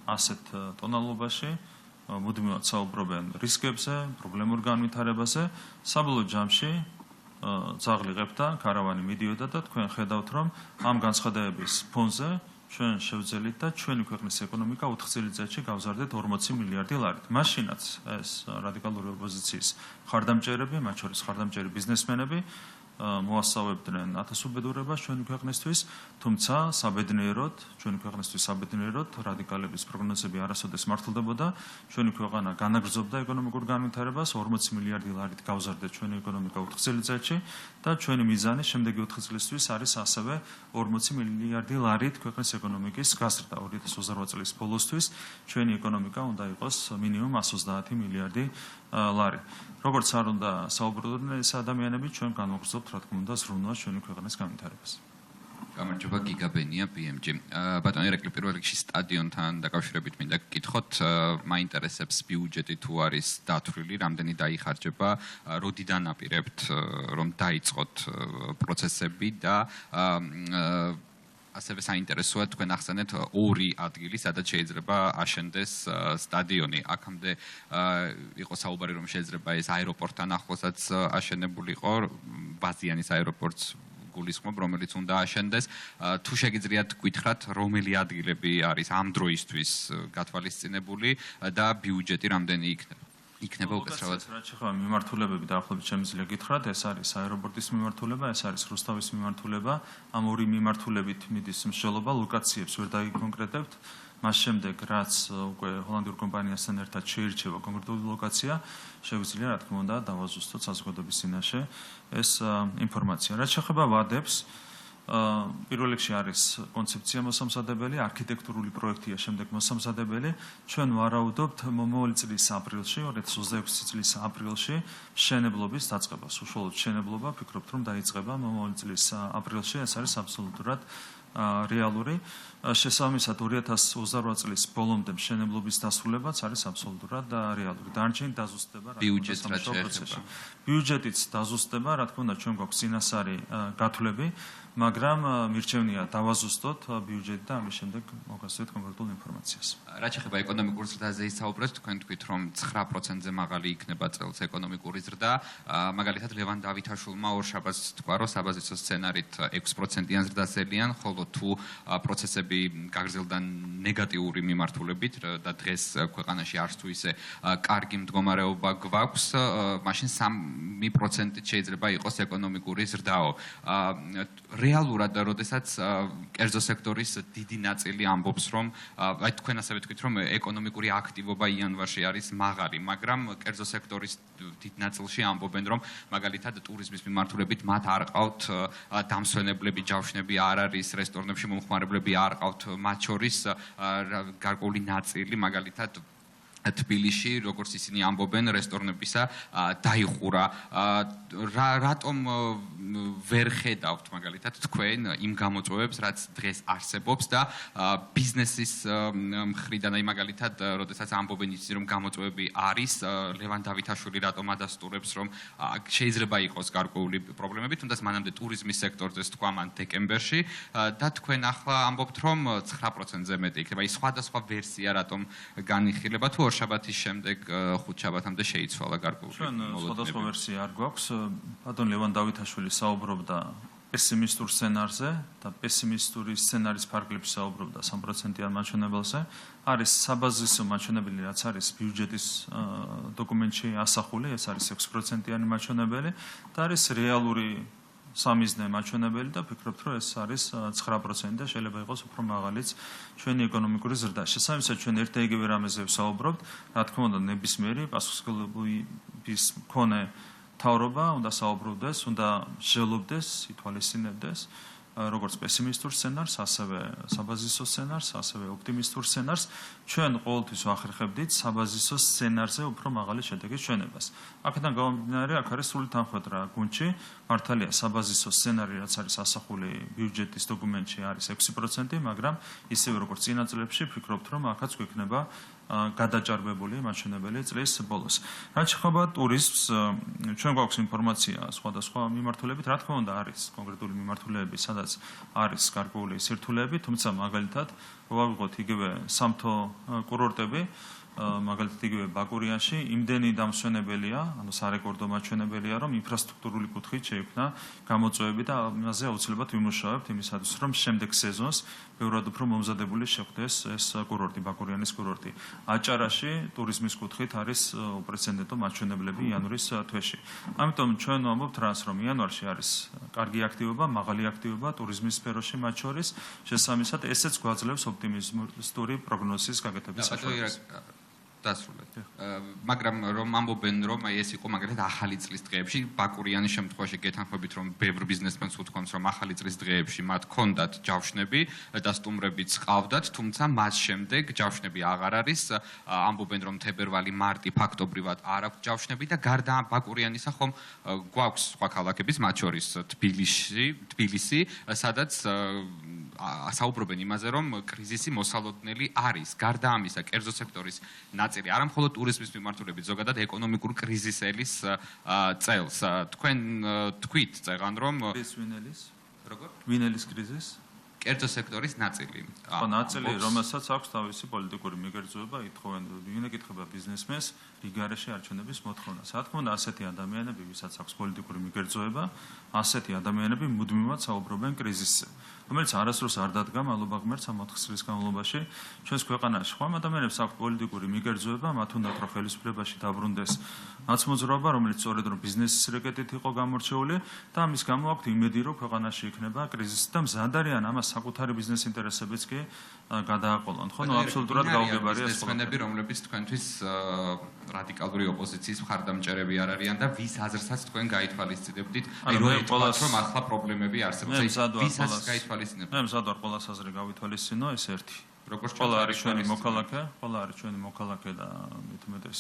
ასეთ ტონალობაში, მუდმივად საუბრობენ რისკებზე, პრობლემურ განვითარებაზე, საბოლოო ჯამში ძაღლიღებდა, ქარავანი მიდიოდა და თქვენ ხედავთ, რომ ამ განცხადებების ფონზე ჩვენ შევძელით და ჩვენი ქვეყნის ეკონომიკა 4 წელიწადში გავზარდეთ 40 მილიარდი ლარით. მაშინაც ეს რადიკალური ოპოზიციის ხარდამჭერები, მათ შორის ხარდამჭერი ბიზნესმენები მოასწავებდნენ ათასუბედურებას ჩვენი ქვეყნისთვის, თუმცა საბედნიეროდ, ჩვენი ქვეყნისთვის საბედნიეროდ რადიკალების პროგნოზები არასოდეს მართლდებოდა, ჩვენი ქვეყანა განაგრძობდა ეკონომიკურ განვითარებას, 40 მილიარდი ლარით გავზარდეთ ჩვენი ეკონომიკა 4 წელიწადში და ჩვენი მიზანი შემდეგი 4 წლისთვის არის ასევე 40 მილიარდი ლარით ქვეყნის ეკონომიკის გაზრდა 2028 წლის ბოლოსთვის ჩვენი ეკონომიკა უნდა იყოს მინიმუმ 130 მილიარდი ლარი. როგორც არ უნდა საუბრობდნენ ეს ადამიანები, ჩვენ განვაგრძობთ რა თქმა უნდა ზრუნვას ჩვენი ქვეყნის განვითარებას. გამარჯობა, გიგაბენია BMG. ბატონო ირაკლი, პირველ რიგში სტადიონთან დაკავშირებით მინდა გკითხოთ, მაინტერესებს ბიუჯეტი თუ არის დათვლილი, რამდენი დაიხარჯება, როდიდან აპირებთ რომ დაიწყოთ პროცესები და ასევე საინტერესოა თქვენ ახსენეთ ორი ადგილი, სადაც შეიძლება აშენდეს სტადიონი. აქამდე იყო საუბარი, რომ შეიძლება ეს აეროპორტთან ახლოსაც აშენებულიყო, ბაზიანის აეროპორტს გულისხმობ, რომელიც უნდა აშენდეს. თუ შეგიძლიათ გითხრათ, რომელი ადგილები არის ამ დროისთვის გათვალისწინებული და ბიუჯეტი რამდენი იქნება უკეთესად? რაც შეხება მიმართულებები დაახლოებით შემიძლია გითხრათ, ეს არის აეროპორტის მიმართულება, ეს არის რუსთავის მიმართულება. ამ ორი მიმართულებით მიდის მსჯელობა, ლოკაციებს ვერ დაიკონკრეტებთ. მას შემდეგ, რაც უკვე ჰოლანდიურ კომპანიასთან ერთად შეირჩევა კონკრეტული ლოკაცია, შეგვიძლია რა თქმა უნდა დავაზუსტოთ საზოგადოების წინაშე ეს ინფორმაცია. რაც შეხება ვადებს, პირველ რიგში არის კონცეფცია მოსამზადებელი, არქიტექტურული პროექტია შემდეგ მოსამზადებელი. ჩვენ ვარაუდობთ მომავალი წლის aprilში, 2026 წლის aprilში მშენებლობის დაწყებას. უშუალოდ მშენებლობა, ფიქრობთ რომ დაიწყება მომავალი წლის aprilში, ეს არის აბსოლუტურად რეალური. შესაბამისად 2028 წლის ბოლომდე მშენებლობის დასრულებაც არის აბსოლუტურად რეალური. დანარჩენი დაზუსტდება ბიუჯეტს რაც შეეხება. ბიუჯეტიც დაზუსტდება, რა თქმა უნდა ჩვენ გვაქვს წინასწარი გათვლები, მაგრამ მირჩევნია დავაზუსტოთ ბიუჯეტი და ამის შემდეგ მოგასწრეთ კონკრეტულ ინფორმაციას. რაც შეეხება ეკონომიკურ ზრდაზე ისაუბრეთ, თქვენ თქვით რომ 9%-ზე მაღალი იქნება წელს ეკონომიკური ზრდა. მაგალითად ლევან დავითაშვილმა ორშაბათს თქვა, რომ საბაზისო სცენარით 6%-იან ზრდას ელიან, ხოლო თუ პროცესები გაგრძელდა ნეგატიური მიმართულებით და დღეს ქვეყანაში არც თუ ისე კარგი მდგომარეობა გვაქვს, მაშინ 3% შეიძლება იყოს ეკონომიკური ზრდაო. რეალურად, როდესაც კერძო სექტორის დიდი ნაწილი ამბობს, რომ აი თქვენ ასევე თქვით, რომ ეკონომიკური აქტივობა იანვარში არის მაღალი, მაგრამ კერძო სექტორის დიდ ნაწილში ამბობენ, რომ მაგალითად ტურიზმის მიმართულებით მათ არ ყავთ დამსვენებლები, ჯავშნები არ არის, რესტორნებში მომხმარებლები არ ყავთ, მათ შორის გარკვეული ნაწილი მაგალითად თბილისში, როგორც ისინი ამბობენ, რესტორნებისა დაიხურა. რატომ ვერ ხედავთ მაგალითად თქვენ იმ გამოწვევებს, რაც დღეს არსებობს და ბიზნესის მხრიდან, აი მაგალითად, როდესაც ამბობენ ისინი, რომ გამოწვევები არის, ლევან დავითაშვილი რატომ ადასტურებს, რომ შეიძლება იყოს გარკვეული პრობლემები, თუნდაც მანამდე ტურიზმის სექტორზე თქვა მან დეკემბერში და თქვენ ახლა ამბობთ, რომ 9%-ზე მეტი იქნება. ის სხვადასხვა ვერსია რატომ განიხილება თუ შაბათის შემდეგ 5 შაბათამდე შეიცვალა გარკვეული მოლოდინები. სხვადასხვა ვერსია არ გვაქვს. ბატონ ლევან დავითაშვილი საუბრობდა პესიმისტურ სცენარზე და პესიმისტური სცენარის ფარგლებში საუბრობდა 3%-იან მაჩვენებელზე. არის საბაზისო მაჩვენებელი, რაც არის ბიუჯეტის დოკუმენტში ასახული, ეს არის 6%-იანი მაჩვენებელი და არის რეალური სამიზნე მაჩვენებელი და ფიქრობთ, რომ ეს არის 9% და შეიძლება იყოს უფრო მაღალიც ჩვენი ეკონომიკური ზრდა. შესაბამისად, ჩვენ ერთ და იგივე რამეზე ვსაუბრობთ, რა თქმა უნდა, ნებისმიერი პასუხისმგებლობის მქონე მთავრობა უნდა საუბრობდეს, უნდა შეძლობდეს, ითვალისწინებდეს როგორც პესიმისტურ სცენარს, ასევე საბაზისო სცენარს, ასევე ოპტიმისტურ სცენარს. ჩვენ ყოველთვის ვახერხებდით საბაზისო სცენარზე უფრო მაღალი შედეგის ჩვენებას. აქედან გამომდინარე, აქ არის სრული თანხმოთრა გუნდში. მართალია, საბაზისო სცენარი, რაც არის ასახული ბიუჯეტის დოკუმენტში, არის 6%, მაგრამ ისევე როგორც წინა წლებში, ვფიქრობთ, რომ აქაც გვექნება გადაჭარბებული მაჩვენებელი წლის ბოლოს. რაც შეეხება ტურიზმს, ჩვენ გვაქვს ინფორმაცია სხვადასხვა მიმართულებით, რა თქმა უნდა, არის კონკრეტული მიმართულეები, სადაც არის გარკვეული სირთულეები, თუმცა მაგალითად, ვავიღოთ იგივე სამთო კურორტები, მაგალითად იგივე ბაკურიანში იმდენი დამსვენებელია, ანუ სარეკორდო მაჩვენებელია, რომ ინფრასტრუქტურული კუთხით შეიქმნა გამოწვევები და ამაზე აუცილებლად ვიმუშავებთ იმისათვის, რომ შემდეგ სეზონს ბევრად უფრო მომზადებული შეხვდეს ეს კურორტი, ბაკურიანის კურორტი. აჭარაში ტურიზმის კუთხით არის უპრეცედენტო მაჩვენებლები იანვრის თვეში. ამიტომ ჩვენ ვამბობთ რას, რომ იანვარში არის კარგი აქტივობა, მაღალი აქტივობა ტურიზმის სფეროში მათ შორის, შესაბამისად ესეც გვაძლევს ოპტიმისტური პროგნოზის გაკეთების საშუალებას. დასრულეთ. მაგრამ რომ ამბობენ რომ ეს იყო მაგალითად ახალი წლის დღეებში, ბაკურიანის შემთხვევაში გეთანხმებით რომ ბევრ ბიზნესმენს უთქვამს რომ ახალი წლის დღეებში მათ ჰქონდათ ჯავშნები და სტუმრებიც ყავდათ, თუმცა მას შემდეგ ჯავშნები აღარ არის. ამბობენ რომ თებერვალი, მარტი ფაქტობრივად არ აქვს ჯავშნები და გარდა ბაკურიანისა ხომ გვაქვს სხვა ქალაქების, მათ შორის თბილისი, სადაც საუბრობენ იმაზე რომ კრიზისი მოსალოდნელი არის. გარდა ამისა, კერძო სექტორის ნაწილი არა მხოლოდ ტურიზმის მიმართულებით, ზოგადად ეკონომიკურ კრიზისელის წელს. თქვენ თქვით წეგან რომ როგორ? ვინელის კრიზის? კერძო სექტორის ნაწილი. ხო, ნაწილი, რომელსაც აქვს თავისი პოლიტიკური მიგერძოება, ითხოვენ, ვინ ეკითხება ბიზნესმენს რიგ გარეშე არჩევნების მოთხოვნას. რა თქმა უნდა, ასეთი ადამიანები, ვისაც აქვს პოლიტიკური მიგერძოება, ასეთი ადამიანები მუდმივად საუბრობენ კრიზისზე, რომელიც არასდროს არ დადგა მალობა ღმერთს ამ 4 წლის განმავლობაში ჩვენს ქვეყანაში. ხომ ადამიანებს აქვს პოლიტიკური მიგერძოება, მათ უნდათ რომ ხელისუფლებაში დაბრუნდეს ნაცმოძრაობა, რომელიც სწორედ რომ ბიზნესის რეკეტით იყო გამორჩეული და ამის გამო აქვთ იმედი, რომ ქვეყანაში იქნება კრიზისი და მზად არიან ამას საკუთარი ბიზნეს ინტერესებიც კი გადააყოლონ. ხო, ნუ აბსოლუტურად გაუგებარია ეს ბიზნესმენები, რომლებიც თქვენთვის რადიკალური ოპოზიციის მხარდამჭერები არ არიან და ვის აზრსაც თქვენ გაითვალისწინებდით, აი რომ ეთქვათ რომ ახლა პრობლემები არსებობს. ვის აზრს გაითვალისწინებთ? მე მზად ვარ ყველას აზრი გავითვალისწინო, ეს ერთი. როგორც ყველა არის ჩვენი მოქალაქე და მithumetes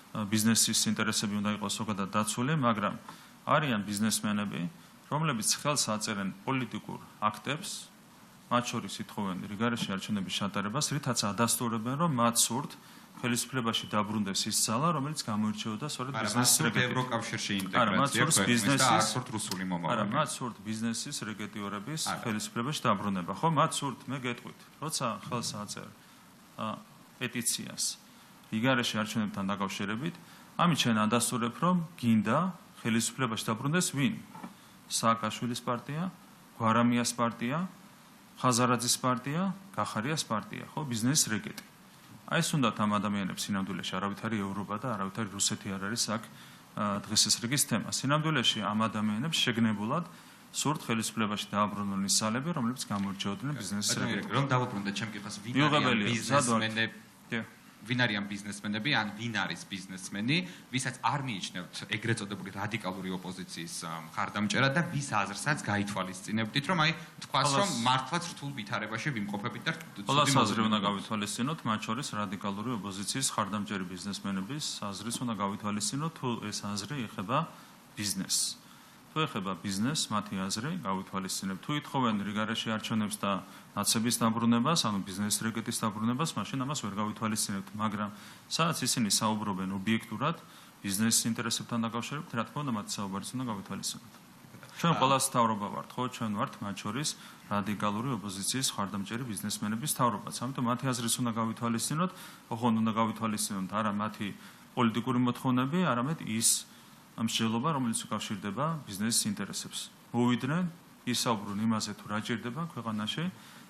ბიზნესის ინტერესები უნდა იყოს ზოგადად დაცული, მაგრამ არიან ბიზნესმენები, რომლებიც ხელს აწერენ პოლიტიკურ აქტებს, მათ შორის ითხოვენ რიგარეშე არჩევნების შეტარებას, რითაც ადასტურებენ, რომ მათ სურთ ხელისუფლებაში დაბრუნდეს ის ძალა, რომელიც გამოირჩეოდა სწორედ ბიზნესის რეგეტით. ევროკავშირში ინტეგრაცია და არ სურთ რუსული მომავალი. არა, მათ სურთ ბიზნესის რეგეტიორების ხელისუფლებაში დაბრუნება. ხო, მათ სურთ, მე გეტყვით, როცა ხელს აწერენ პეტიციას რიგარეშე არჩევნებთან დაკავშირებით, ამით შენ ადასტურებ, რომ გინდა ხელისუფლებაში დაბრუნდეს ვინ? სააკაშვილის პარტია, გვარამიას პარტია, ხაზარაძის პარტია, გახარიას პარტია, ხო, ბიზნესის რეგეტი. აი ეს უნდათ ამ ადამიანებს სინამდვილეში არავითარი ევროპა და არავითარი რუსეთი არ არის აქ დღესასრიგის თემა. სინამდვილეში ამ ადამიანებს შეგნებულად სურთ ხელისუფლებაში დააბრუნონ ის ძალები, რომლებიც გამოირჩეოდნენ ბიზნესის რეგეტით. რომ დავუბრუნდეთ ჩემ კითხვას, ვინ არიან ბიზნესმენები, ან ვინ არის ბიზნესმენი, ვისაც არ მიიჩნევთ ეგრეთ წოდებული რადიკალური ოპოზიციის მხარდამჭერად და ვის აზრსაც გაითვალისწინებდით, რომ აი თქვას, რომ მართლაც რთულ ვითარებაში ვიმყოფებით და ყველას აზრი უნდა გავითვალისწინოთ, მათ შორის რადიკალური ოპოზიციის მხარდამჭერი ბიზნესმენების აზრიც უნდა გავითვალისწინოთ, თუ ეს აზრი ეხება ბიზნესს. თუ ეხება ბიზნესს, მათი აზრი გავითვალისწინებთ. თუ ითხოვენ რიგარეშე არჩევნებს და ნაცების დაბრუნებას, ანუ ბიზნეს რეგეტის დაბრუნებას, მაშინ ამას ვერ გავითვალისწინებთ, მაგრამ სადაც ისინი საუბრობენ ობიექტურად ბიზნესის ინტერესებთან დაკავშირებით, რა თქმა უნდა, მათი საუბარიც უნდა გავითვალისწინოთ. ჩვენ ყველას თავრობა ვართ, ხო, ჩვენ ვართ მათ შორის რადიკალური ოპოზიციის მხარდამჭერი ბიზნესმენების თავრობაც. ამიტომ მათი აზრიც უნდა გავითვალისწინოთ, ოღონდ უნდა გავითვალისწინოთ არა მათი პოლიტიკური მოთხოვნები, არამედ ის მსჯელობა, რომელიც უკავშირდება ბიზნესის ინტერესებს. მოვიდნენ, ისაუბრონ იმაზე, თუ რა ჭირდება ქვეყანაში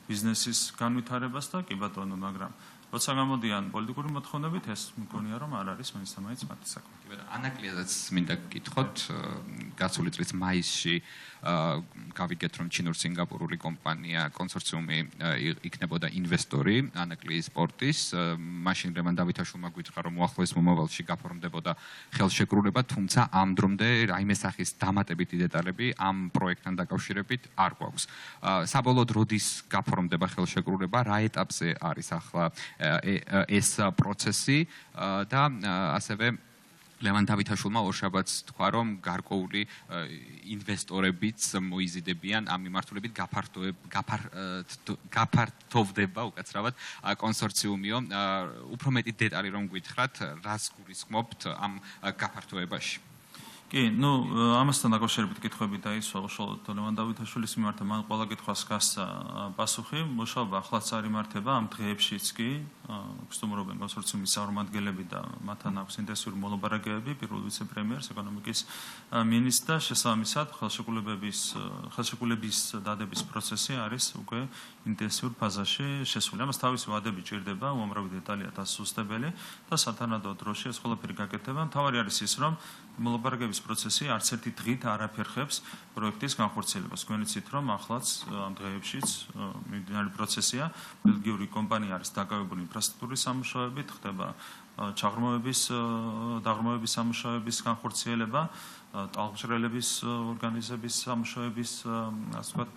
ბიზნესის განვითარებას და კი ბატონო, მაგრამ როცა გამოდიან პოლიტიკური მოთხოვნებით, ეს მგონია რომ არ არის მაინც მათი საქმე. კი ბატონო, ანაკლიაზეც მინდა გკითხოთ, გასული წლის მაისში გავიგეთ რომ ჩინურ-სინგაპურული კომპანია კონსორციუმი იქნებოდა ინვესტორი ანაკლიის სპორტის, მაშინ ლევან დავითაშვილმა გვითხრა რომ უახლოეს მომავალში გაფორმდებოდა ხელშეკრულება, თუმცა ამ დრომდე რაიმე სახის დამატებითი დეტალები ამ პროექტთან დაკავშირებით არ გვაქვს. საბოლოოდ როდის გაფორმდება ხელშეკრულება, რა ეტაპზე არის ახლა ეს პროცესი და ასევე ლევან დავითაშვილმა ორშაბათს თქვა რომ გარკვეული ინვესტორებიც მოიზიდებიან ამ მიმართულებით გაფართოვდება უკაცრავად კონსორციუმიო. უფრო მეტი დეტალი რომ გითხრათ, რას გულისხმობთ ამ გაფართოებაში? კი, ამასთან დაკავშირებით კითხვები დაისვა უშუალოდ ლევან დავითაშვილის მიმართ, მან ყველა კითხვას გასცა პასუხი. მუშაობა ახლაც არ იმართება ამ დღეებშიც კი, გსტუმრობენ კონსორციუმის წარმომადგენლები და მათთან აქვს ინტენსიური მოლაპარაკებები, პირველ ვიცე-პრემიერს, ეკონომიკის მინისტრს და შესაბამისად ხელშეკრულების დადების პროცესი არის უკვე ინტენსიურ ფაზაში შესული. ამას თავისი ვადები ჭირდება, უამრავი დეტალია დასუსტებელი და სათანადო დროში ეს ყველაფერი გაკეთდება. მთავარი არის ის, რომ მოლაპარაკების პროცესი არც ერთი დღით არ აფერხებს პროექტის განხორციელებას. თქვენ იცით, რომ ახლაც ამ დღეებშიც მიმდინარე პროცესია, ბელგიური კომპანია არის დაკავებული ინფრასტრუქტურის სამუშაოებით, ხდება დაღრმავების სამუშაოების განხორციელება, ტალღმჟღვრელების ორგანიზების სამუშაოების, ასე ვთქვათ,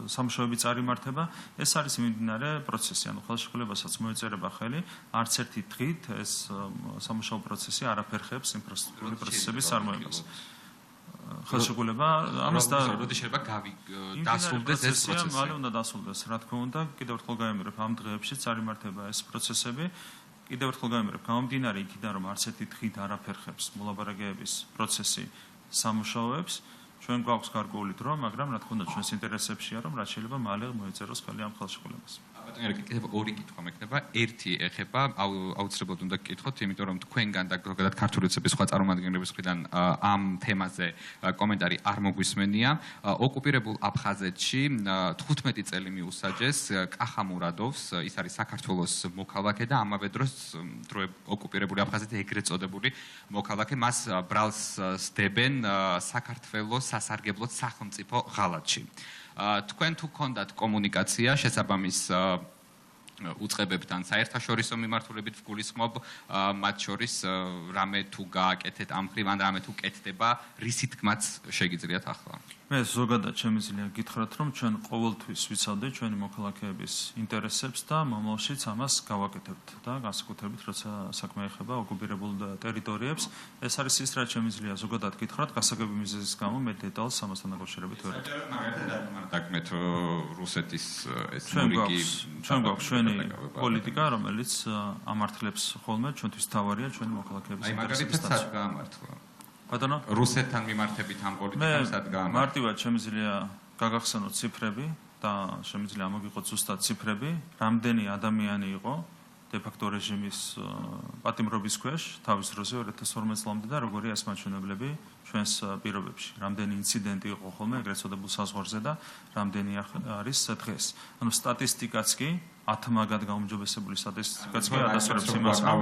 სამუშაოები წარიმართება. ეს არის მიმდინარე პროცესი, ანუ ხელშეკრულებასაც მოეწერება ხელი, არც ერთი დღით ეს სამუშაო პროცესი არ აფერხებს ინფრასტრუქტურის პროცესების წარმოებას. ხელშეკრულება ამას და როდის შეიძლება დასრულდეს ეს პროცესი? მალე უნდა დასრულდეს, რა თქმა უნდა, კიდევ ერთხელ გაიმეორებ, ამ დღეებში წარიმართება ეს პროცესები. კიდევ ერთხელ გაიმეორებ, გამომდინარე იქიდან, რომ არც ერთი დღით არ აფერხებს მოლაპარაკებების პროცესი სამუშაოებს, ჩვენ გვაქვს გარკვეული დრო, მაგრამ რა თქმა უნდა, ჩვენს ინტერესებშია, რომ რაც შეიძლება მალე მოეწეროს ხელი ამ ხელშეკრულებას. ბატონო, კიდევ ორი კითხვა მექნება. ერთი ეხება, აუცილებლად უნდა გკითხოთ, იმიტომ რომ თქვენგან და ზოგადად ქართული ოცნების სხვა წარმომადგენლების მხრიდან ამ თემაზე კომენტარი არ მოგვისმენია. ოკუპირებულ აფხაზეთში 15 წელი მიუსაჯეს კახა მურადოვს, ის არის საქართველოს მოქალაქე და ამავე დროს ოკუპირებული აფხაზეთი ეგრეთ წოდებული მოქალაქე, მას ბრალს სდებენ საქართველოს სასარგებლოდ სახელმწიფო ღალატში. თქვენ თუ გქონდათ კომუნიკაცია შესაბამის უწყებებთან საერთაშორისო მიმართულებით ვგულისხმობ, მათ შორის რამე თუ გააკეთეთ ამ ხრივ ან რამე თუ კეთდება, რისი თქმაც შეგიძლიათ ახლა? მე ზოგადად შემიძლია გითხრათ, რომ ჩვენ ყოველთვის ვიცავდეთ ჩვენი მოქალაქეების ინტერესებს და მომავალშიც ამას გავაკეთებთ და განსაკუთრებით როცა საქმე ეხება ოკუპირებულ ტერიტორიებს. ეს არის ის, რაც შემიძლია ზოგადად გითხრათ, გასაგები მიზეზის გამო მე დეტალს ამასთან დაკავშირებით ვერ ვიტყვი. მაგალითად რუსეთის ეს ჩვენ გვაქვს ჩვენი პოლიტიკა, რომელიც ამართლებს ხოლმე ჩვენთვის თავარია ჩვენი მოქალაქეების ინტერესების მაგალითად სად გაამართლა? ბატონო, რუსეთთან მიმართებით ამ პოლიტიკამ სად გაამართლა? მარტივად შემიძლია გაგახსენოთ ციფრები და შემიძლია ამოგიღოთ ზუსტად ციფრები, რამდენი ადამიანი იყო დე-ფაქტო რეჟიმის პატიმრობის ქვეშ თავის დროზე 2012 წლამდე და როგორია ეს მაჩვენებლები ჩვენს პირობებში. რამდენი ინციდენტი იყო ხოლმე ეგრეთ წოდებულ საზღვარზე და რამდენი არის დღეს. ანუ სტატისტიკაც კი ათმაგად გაუმჯობესებული სტატისტიკაც კი ადასტურებს იმას, რომ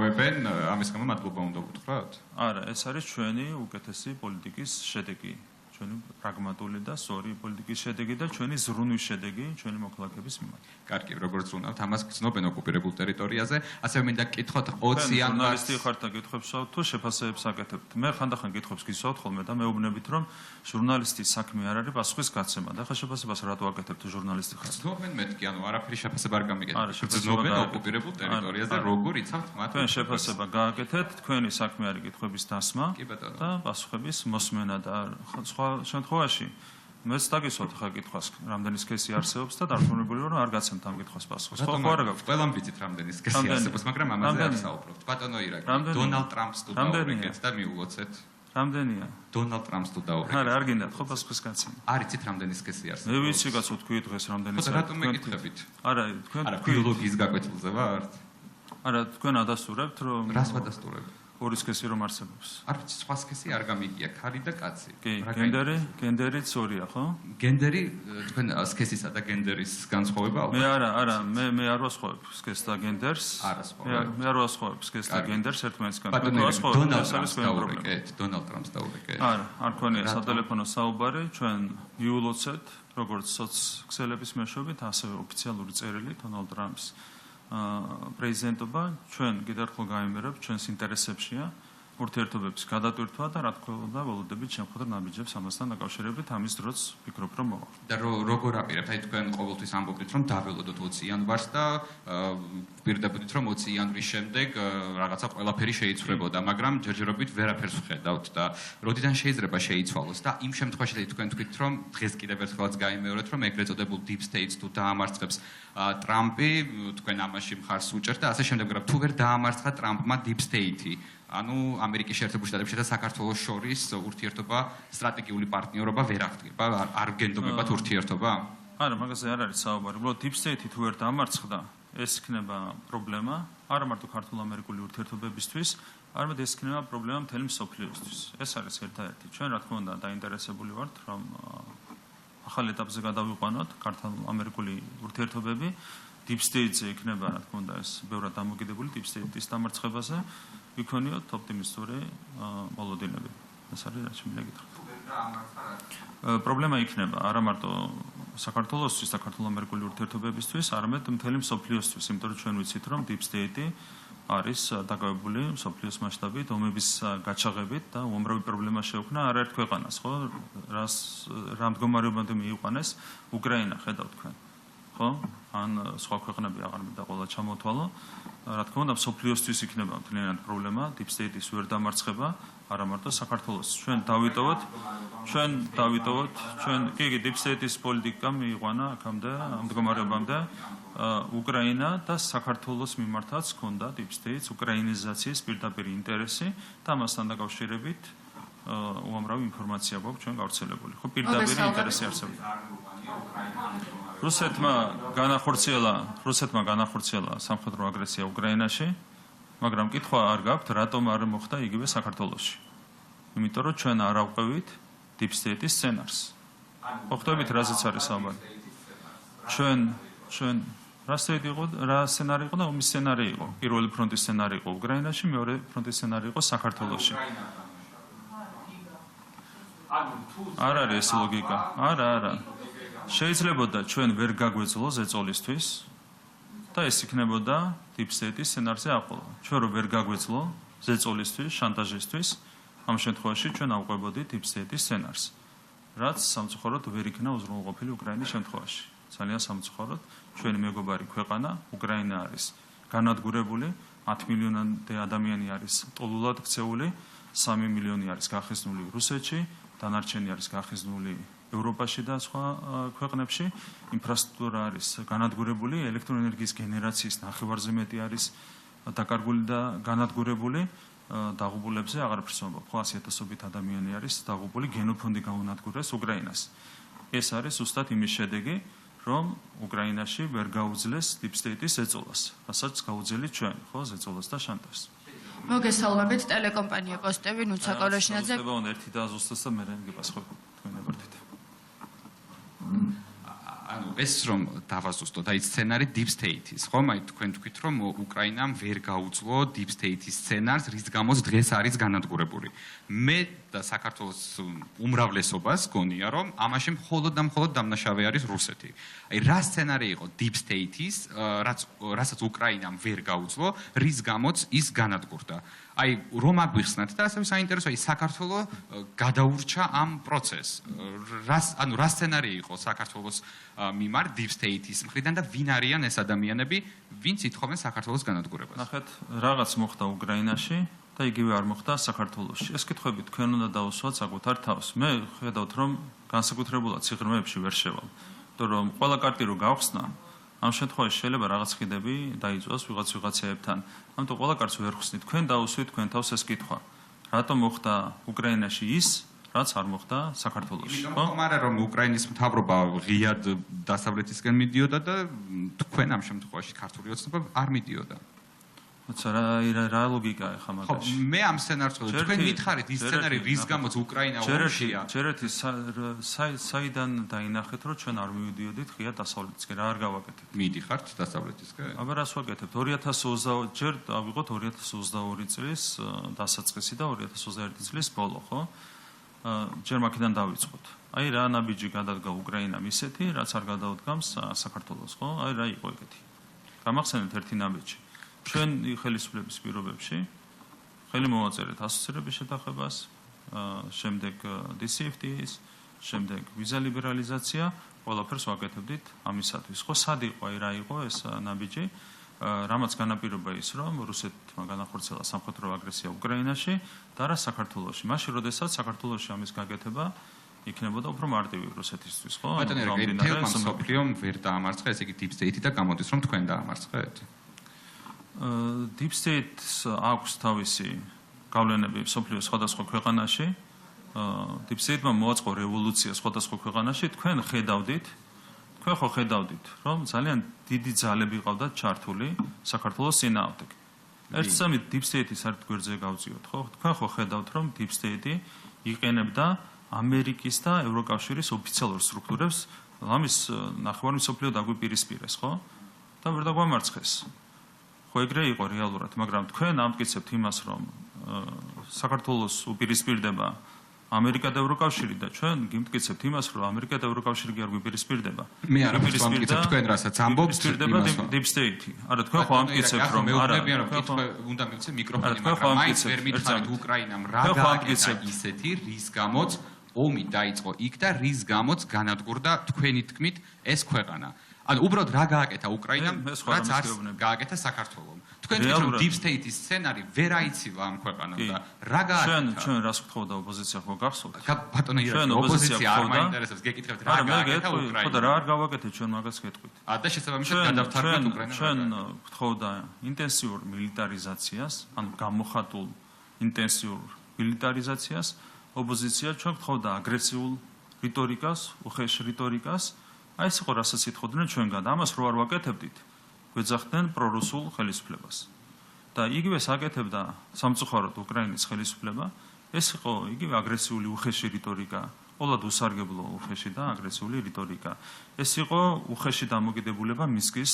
ამის გამო მადლობა უნდა გითხრათ? არა, ეს არის ჩვენი უკეთესი პოლიტიკის შედეგი. ჩვენი პრაგმატული და სწორი პოლიტიკის შედეგი და ჩვენი ზრუნვის შედეგი ჩვენი მოქალაქეების მიმართ. კარგი, როგორც ზრუნავთ, ამას გრძნობენ ოკუპირებულ ტერიტორიაზე. ასევე მინდა გკითხოთ 20 იანვარს ჟურნალისტი ხართ და გითხვებს თუ შეფასებებს აკეთებთ. მე ხანდახან გითხვებს გისვავთ ხოლმე და მეუბნებით, რომ ჟურნალისტის საქმე არ არის პასუხის გაცემა და ხა შეფასებას რატო აკეთებთ თუ ჟურნალისტი ხართ? გრძნობენ მეთქი, ანუ არაფერი შეფასება არ გამიგეთ. გრძნობენ ოკუპირებულ ტერიტორიაზე, როგორ იცავთ მათ? თქვენ შეფასება გააკეთეთ, თქვენი საქმე არის კითხვების დასმა და პასუხების მოსმენა და სხვა შემთხვევაში მეც დაგისვათ ხა კითხვას, რამდენი სქესი არსებობს და დარწმუნებული ვარ, რომ არ გაცემთ ამ კითხვას პასუხს. ხო არა გაქვთ. ყველამ ვიცით რამდენი სქესი არსებობს, მაგრამ ამაზე არ საუბრობთ. ბატონო ირაკი, დონალდ ტრამპს თუ დაურიგეთ და მიულოცეთ. რამდენია? დონალდ ტრამპს თუ დაურიგეთ. არა, არ გინდათ ხო პასუხის გაცემა. არ იცით რამდენი სქესი არსებობს. მე ვიცი კაცო თქვი დღეს რამდენი სქესი. რატომ მეკითხებით? არა, თქვენ არა, ბიოლოგიის გაკვეთილზე ვართ? არა, თქვენ ადასტურებთ, რომ რას ვადასტურებ? ორი სქესი რომ არსებობს. არ ვიცი, სხვა სქესი არ გამიგია, ქალი და კაცი. კი, გენდერიც ორია, ხო? გენდერი თქვენ სქესისა და გენდერის განსხვავება მე არა, მე არ ვასხოვებ სქესს და გენდერს. მე არ ვასხოვებ სქესს და გენდერს ერთმანეთისგან. დონალდ ტრამპს დაურეკეთ. არ ქონია სატელეფონო საუბარი, ჩვენ იულოცეთ, როგორც სოციქსელების მეშვეობით, ასევე ოფიციალური წერილი დონალდ ტრამპს პრეზიდენტობა ჩვენ კიდევ გაიმერებთ ჩვენს ინტერესებშია ურთიერთობების გადატვირთვა და რა თქმა უნდა ველოდებით შემხდარ ნაბიჯებს ამასთან დაკავშირებით ამის დროც ვფიქრობ რომ მოვა. და როგორ აპირებთ? აი თქვენ ყოველთვის ამბობთ რომ დაველოდოთ 20 იანვარს და ვპირდებოდით რომ 20 იანვრის შემდეგ რაღაცა ყველაფერი შეიცვლებოდა, მაგრამ ჯერჯერობით ვერაფერს ვხედავთ და როდიდან შეიძლება შეიცვალოს და იმ შემთხვევაში თქვენ თქვით რომ დღეს კიდევ ერთხელაც გაიმეორეთ რომ ეგრეთ წოდებულ deep states თუ დაამარცხებს ტრამპი, თქვენ ამაში მხარს უჭერთ და ასე შემდეგ, მაგრამ თუ ვერ დაამარცხა ტრამპმა deep state-ი ანუ ამერიკის შეერთებულ შტატებში და საქართველოს შორის ურთიერთობა სტრატეგიული პარტნიორობა ვერ აღდგება, არ გენდობებათ ურთიერთობა? არა, მაგაზე არ არის საუბარი. უბრალოდ deep state-ი თუ ვერ დაამარცხდა, ეს იქნება პრობლემა, არა მარტო ქართულ-ამერიკული ურთიერთობებისთვის, არამედ ეს იქნება პრობლემა მთელი მსოფლიოსთვის. ეს არის ერთადერთი. ჩვენ რა თქმა უნდა დაინტერესებული ვართ, რომ ახალ ეტაპზე გადავიყვანოთ ქართულ-ამერიკული ურთიერთობები. deep state-ზე იქნება რა თქმა უნდა ეს ბევრად დამოკიდებული deep state-ის დამარცხებაზე. ვიქონიოთ ოპტიმისტური მოლოდინები. ეს არის რაც მე გითხრათ. პრობლემა იქნება არა მარტო საქართველოსთვის და ქართულ-ამერიკული ურთიერთობებისთვის, არამედ მთელი მსოფლიოსთვის, იმიტომ რომ ჩვენ ვიცით რომ deep state-ი არის დაკავებული მსოფლიოს მასშტაბით ომების გაჩაღებით და უამრავი პრობლემა შეუქმნა არაერთ ქვეყანას, ხო? რა მდგომარეობამდე მიიყვანეს უკრაინა, ხედავთ თქვენ. ხო? ან სხვა ქვეყნები აღარ მინდა ყველა ჩამოთვალო. რა თქმა უნდა, მსოფლიოსთვის იქნება მთლიანად პრობლემა, deep state-ის ვერ დამარცხება, არა მარტო საქართველოს. ჩვენ დავიტოვოთ, კი, deep state-ის პოლიტიკა მიიყვანა აქამდე, ამ მდგომარეობამდე, უკრაინა და საქართველოს მიმართაც ჰქონდა deep state-ს უკრაინიზაციის პირდაპირ ინტერესი და ამასთან დაკავშირებით უამრავი ინფორმაცია გვაქვს ჩვენ გავრცელებული. ხო, პირდაპირ ინტერესი არსებობს. რუსეთმა განახორციელა სამხედრო აგრესია უკრაინაში, მაგრამ კითხვა არ გაქვთ, რატომ არ მოხდა იგივე საქართველოში. იმიტომ რომ ჩვენ არ ავყვევით deep state-ის სცენარს. ხვდებით რაზეც არის საუბარი. ჩვენ რა სცენარი იყო და ომის სცენარი იყო. პირველი ფრონტის სცენარი იყო უკრაინაში, მეორე ფრონტის სცენარი იყო საქართველოში. არ არის ეს ლოგიკა. არა. შეიძლებოდა ჩვენ ვერ გაგვეძლო ზეწოლისთვის და ეს იქნებოდა deep state-ის სცენარზე აყოლა. ჩვენ რო ვერ გაგვეძლო ზეწოლისთვის, შანტაჟისთვის, ამ შემთხვევაში ჩვენ ავყვებოდით deep state-ის სცენარს, რაც სამწუხაროდ ვერ იქნა უზრუნველყოფილი უკრაინის შემთხვევაში. ძალიან სამწუხაროდ ჩვენი მეგობარი ქვეყანა უკრაინა არის განადგურებული, 10 მილიონამდე ადამიანი არის ტოლულად ქცეული, 3 მილიონი არის გახიზნული რუსეთში, დანარჩენი არის გახიზნული ევროპაში და სხვა ქვეყნებში. ინფრასტრუქტურა არის განადგურებული, ელექტროენერგიის გენერაციის ნახევარზე მეტი არის დაკარგული და განადგურებული. დაღუპულებზე აღარაფერს ვამბობ. 100,000-ობით ადამიანი არის დაღუპული, გენოფონდი გაუნადგურეს უკრაინას. ეს არის ზუსტად იმის შედეგი, რომ უკრაინაში ვერ გაუძლეს deep state-ის ზეწოლას, რასაც გაუძელით ჩვენ, ხო, ზეწოლას და შანტაჟს. მოგესალმებით, ტელეკომპანია პოსტები, ნუცა კოროშინაძე. ერთი და ზუსტად და მე გიპასუხებ თქვენ ებართით. ანუ ეს რომ დავაზუსტოთ, აი სცენარი deep state-ის, ხომ? აი თქვენ თქვით რომ უკრაინამ ვერ გაუძლო deep state-ის სცენარს, რის გამოც დღეს არის განადგურებული. მე და საქართველოს უმრავლესობას გონია რომ ამაში მხოლოდ და მხოლოდ დამნაშავე არის რუსეთი. აი რა სცენარი იყო deep state-ის, რასაც უკრაინამ ვერ გაუძლო, რის გამოც ის განადგურდა. აი რომ აგვიხსნათ და ასევე საინტერესოა ის საქართველოს გადაურჩა ამ პროცესს. რა სცენარი იყო საქართველოს მიმართ deep state-ის მხრიდან და ვინ არიან ეს ადამიანები, ვინც ითხოვენ საქართველოს განადგურებას? ნახეთ, რაღაც მოხდა უკრაინაში და იგივე არ მოხდა საქართველოში. ეს კითხვები თქვენ უნდა დაუსვათ საკუთარ თავს. მე ხედავთ რომ განსაკუთრებულად სიღრმეებში ვერ შევალ. იმიტომ რომ ყველა კარტი რო გავხსნა, ამ შემთხვევაში შეიძლება რაღაც ხიდები დაიწვას ვიღაცეებთან. ამიტომ ყველა კარტს ვერ ხსნით. თქვენ დაუსვით თქვენ თავს ეს კითხვა. რატომ მოხდა უკრაინაში ის, რაც არ მოხდა საქართველოში? ხო? მაგრამ რომ უკრაინის მთავრობა ღიად დასავლეთისკენ მიდიოდა და თქვენ ამ შემთხვევაში ქართული ოცნება არ მიდიოდა. რა ლოგიკაა ხა მაგაში? მე ამ სცენარს ვხედავ. თქვენ მითხარით ის სცენარი რის გამოც უკრაინა ომშია. ჯერეთი საიდან დაინახეთ რომ ჩვენ არ მივიდიოდით ღია დასავლეთისკენ რა არ გავაკეთებთ? მიდიხართ დასავლეთისკენ? აბა რას ვაკეთებთ? 2020 ჯერ ავიღოთ 2022 წლის დასაწყისი და 2021 წლის ბოლო, ხო? ჯერ მაქედან დავიწყოთ. აი რა ნაბიჯი გადადგა უკრაინამ ისეთი, რაც არ გადაუდგამს საქართველოს, ხო? აი რა იყო ეგეთი. გამახსენეთ ერთი ნაბიჯი. ჩვენ ხელისუფლების პირობებში ხელი მოვაწერეთ ასოცირების შეთანხმებას, შემდეგ DCFTA-ს, შემდეგ ვიზა ლიბერალიზაცია, ყველაფერს ვაკეთებდით ამისათვის. ხო, სად იყო აი რა იყო ეს ნაბიჯი? რამაც განაპირობა ის, რომ რუსეთმა განახორციელა სამხედრო აგრესია უკრაინაში და რა საქართველოში. მაშინ, როდესაც საქართველოში ამის გაკეთება იქნებოდა უფრო მარტივი რუსეთისთვის, ხო? ბატონო, თელმა მსოფლიომ ვერ დაამარცხა, ესე იგი Deep State და გამოდის, რომ თქვენ დაამარცხეთ? Deep State-ს აქვს თავისი გავლენები მსოფლიოს სხვადასხვა ქვეყანაში. Deep State-მა მოაწყო რევოლუცია სხვადასხვა ქვეყანაში. თქვენ ხო ხედავდით, რომ ძალიან დიდი ძალები ყავდათ ჩართული საქართველოს წინააღმდეგ. ერთ სამი Deep State-ის ერთ გვერდზე გავწიოთ, ხო? თქვენ ხო ხედავთ, რომ Deep State-ი იყენებდა ამერიკის და ევროკავშირის ოფიციალურ სტრუქტურებს, ამის ნახევარი მსოფლიო დაგვიპირისპირეს, ხო? და ვერ დაგვამარცხეს. ხო ეგრე იყო რეალურად, მაგრამ თქვენ ამტკიცებთ იმას, რომ საქართველოს უპირისპირდება ამერიკა და ევროკავშირი და ჩვენ გიმტკიცებთ იმას, რომ ამერიკა და ევროკავშირი კი არ გვიპირისპირდება. მე არ ვამტკიცებ თქვენ რასაც ამბობთ იმას. Deep State-ი. არა, თქვენ ხო ამტკიცებთ, რომ არა. უნდა მივცე მიკროფონი, მაგრამ მაინც ვერ მითხარით უკრაინამ რა გააკეთა ისეთი, რის გამოც ომი დაიწყო იქ და რის გამოც განადგურდა თქვენი თქმით ეს ქვეყანა. ანუ უბრალოდ რა გააკეთა უკრაინამ, რაც არ გააკეთა საქართველოს. თქვენ თვითონ რომ Deep State-ის სცენარი ვერ აიცილა ამ ქვეყანამ და რა გააკეთა? ჩვენ რას გთხოვდა ოპოზიცია ხო გახსოვთ? ბატონო, ოპოზიცია არ მაინტერესებს, გეკითხებთ რა გააკეთა უკრაინამ? ხო და რა არ გავაკეთეთ ჩვენ მაგას გეტყვით. და შესაბამისად გადავთარგმნოთ უკრაინას. ჩვენ გთხოვდა ინტენსიურ მილიტარიზაციას, ანუ გამოხატულ ინტენსიურ მილიტარიზაციას. ოპოზიცია ჩვენ გთხოვდა აგრესიულ რიტორიკას, უხეშ რიტორიკას. აი ეს იყო რასაც ითხოვდნენ ჩვენგან. ამას რო არ ვაკეთებდით, გვეძახდნენ პრორუსულ ხელისუფლებას. და იგივე საკეთებდა სამწუხაროდ უკრაინის ხელისუფლება. ეს იყო იგივე აგრესიული უხეში რიტორიკა, ყოველად უსარგებლო უხეში და აგრესიული რიტორიკა. ეს იყო უხეში დამოკიდებულება მისკის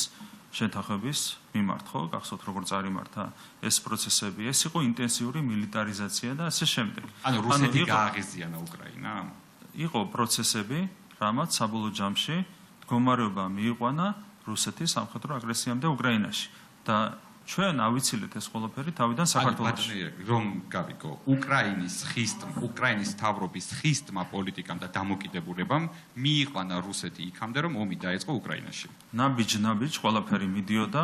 შეთანხმების მიმართ, ხო? გახსოვთ როგორ წარიმართა ეს პროცესები. ეს იყო ინტენსიური მილიტარიზაცია და ასე შემდეგ. ანუ რუსეთი გააღიზიანა უკრაინამ? იყო პროცესები, რამაც საბოლოო ჯამში მდგომარეობა მიიყვანა რუსეთის სამხედრო აგრესიამდე უკრაინაში და ჩვენ ავიცილეთ ეს ყველაფერი თავიდან საქართველოში. რომ გავიგო, უკრაინის თავრობის ხისტმა პოლიტიკამ და დამოკიდებულებამ მიიყვანა რუსეთი იქამდე, რომ ომი დაიწყო უკრაინაში. ნაბიჯ ყველაფერი მიდიოდა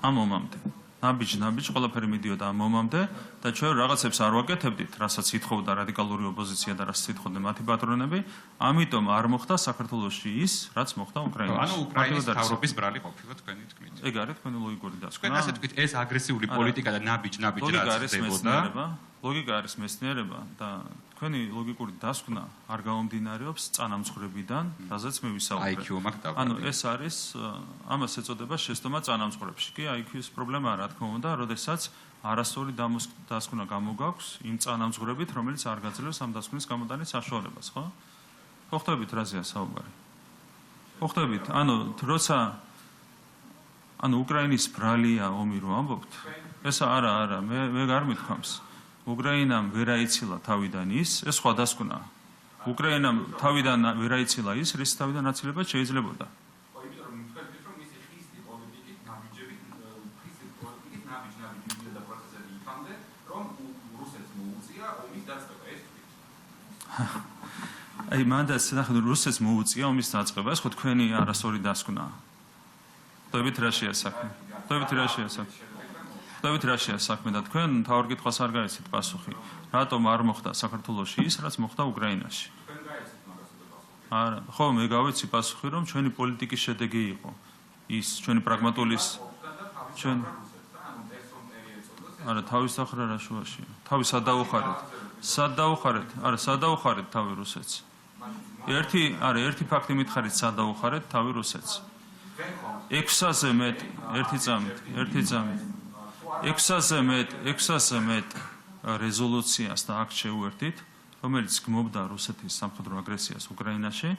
ამ ომამდე. ყველაფერი მიდიოდა ამ ომამდე და ჩვენ რაღაცებს არ ვაკეთებდით, რასაც ითხოვდა რადიკალური ოპოზიცია და რასაც ითხოვდნენ მათი პატრონები, ამიტომ არ მოხდა საქართველოში ის, რაც მოხდა უკრაინაში. ანუ უკრაინის თავრობის ბრალი ყოფილა თქვენი თქმით. ეგ არის თქვენი ლოგიკური დასკვნა. თქვენ ასე თქვით, ეს აგრესიული პოლიტიკა და ნაბიჯ რაც ხდებოდა. ლოგიკა არის მეცნიერება და თქვენი ლოგიკური დასკვნა არ გამომდინარეობს წანამძღვრებიდან, რაზეც მე ვისაუბრებ. IQ მაქვს დავყავი. ანუ ეს არის ამას ეწოდება შეცდომა წანამძღვრებში. კი, IQ-ის პრობლემაა, რა თქმა უნდა, როდესაც არასწორი დასკვნა გამოგაქვს იმ წანამძღვრებით, რომელიც არ გაძლევს ამ დასკვნის გამოტანის საშუალებას, ხო? ხო ხვდებით რაზეა საუბარი? ხო ხვდებით, როცა უკრაინის ბრალია ომი რო ამბობთ, ეს არა, მე არ მithქვამს. უკრაინამ ვერ აიცილა თავიდან ეს სხვა დასკვნაა. უკრაინამ თავიდან ვერ აიცილა ის, რის თავიდან აცილება შეიძლებოდა. აი მანდაც ნახეთ რუსეთს მოუწია ომის დაწყება, ეს ხო თქვენი არასწორი დასკვნაა. ხვდებით რა შეასაქმე? ხვდებით რა შეასაქმე და თქვენ თავარ კითხვას არ გაიცით პასუხი. რატომ არ მოხდა საქართველოში ის, რაც მოხდა უკრაინაში? არა, ხო, მე გავიცი პასუხი, რომ ჩვენი პოლიტიკის შედეგი იყო ის, ჩვენი პრაგმატულის არა, თავის დახრა რა შუაში. თავი სად დაუხარეთ? არა, სად დაუხარეთ თავი რუსეთს? ერთი ფაქტი მითხარით, სად დაუხარეთ თავი რუსეთს? 600-ზე მეტი, ერთი წამით. 600-ზე მეტ რეზოლუციას და აქტს შეუერთით, რომელიც გმობდა რუსეთის სამხედრო აგრესიას უკრაინაში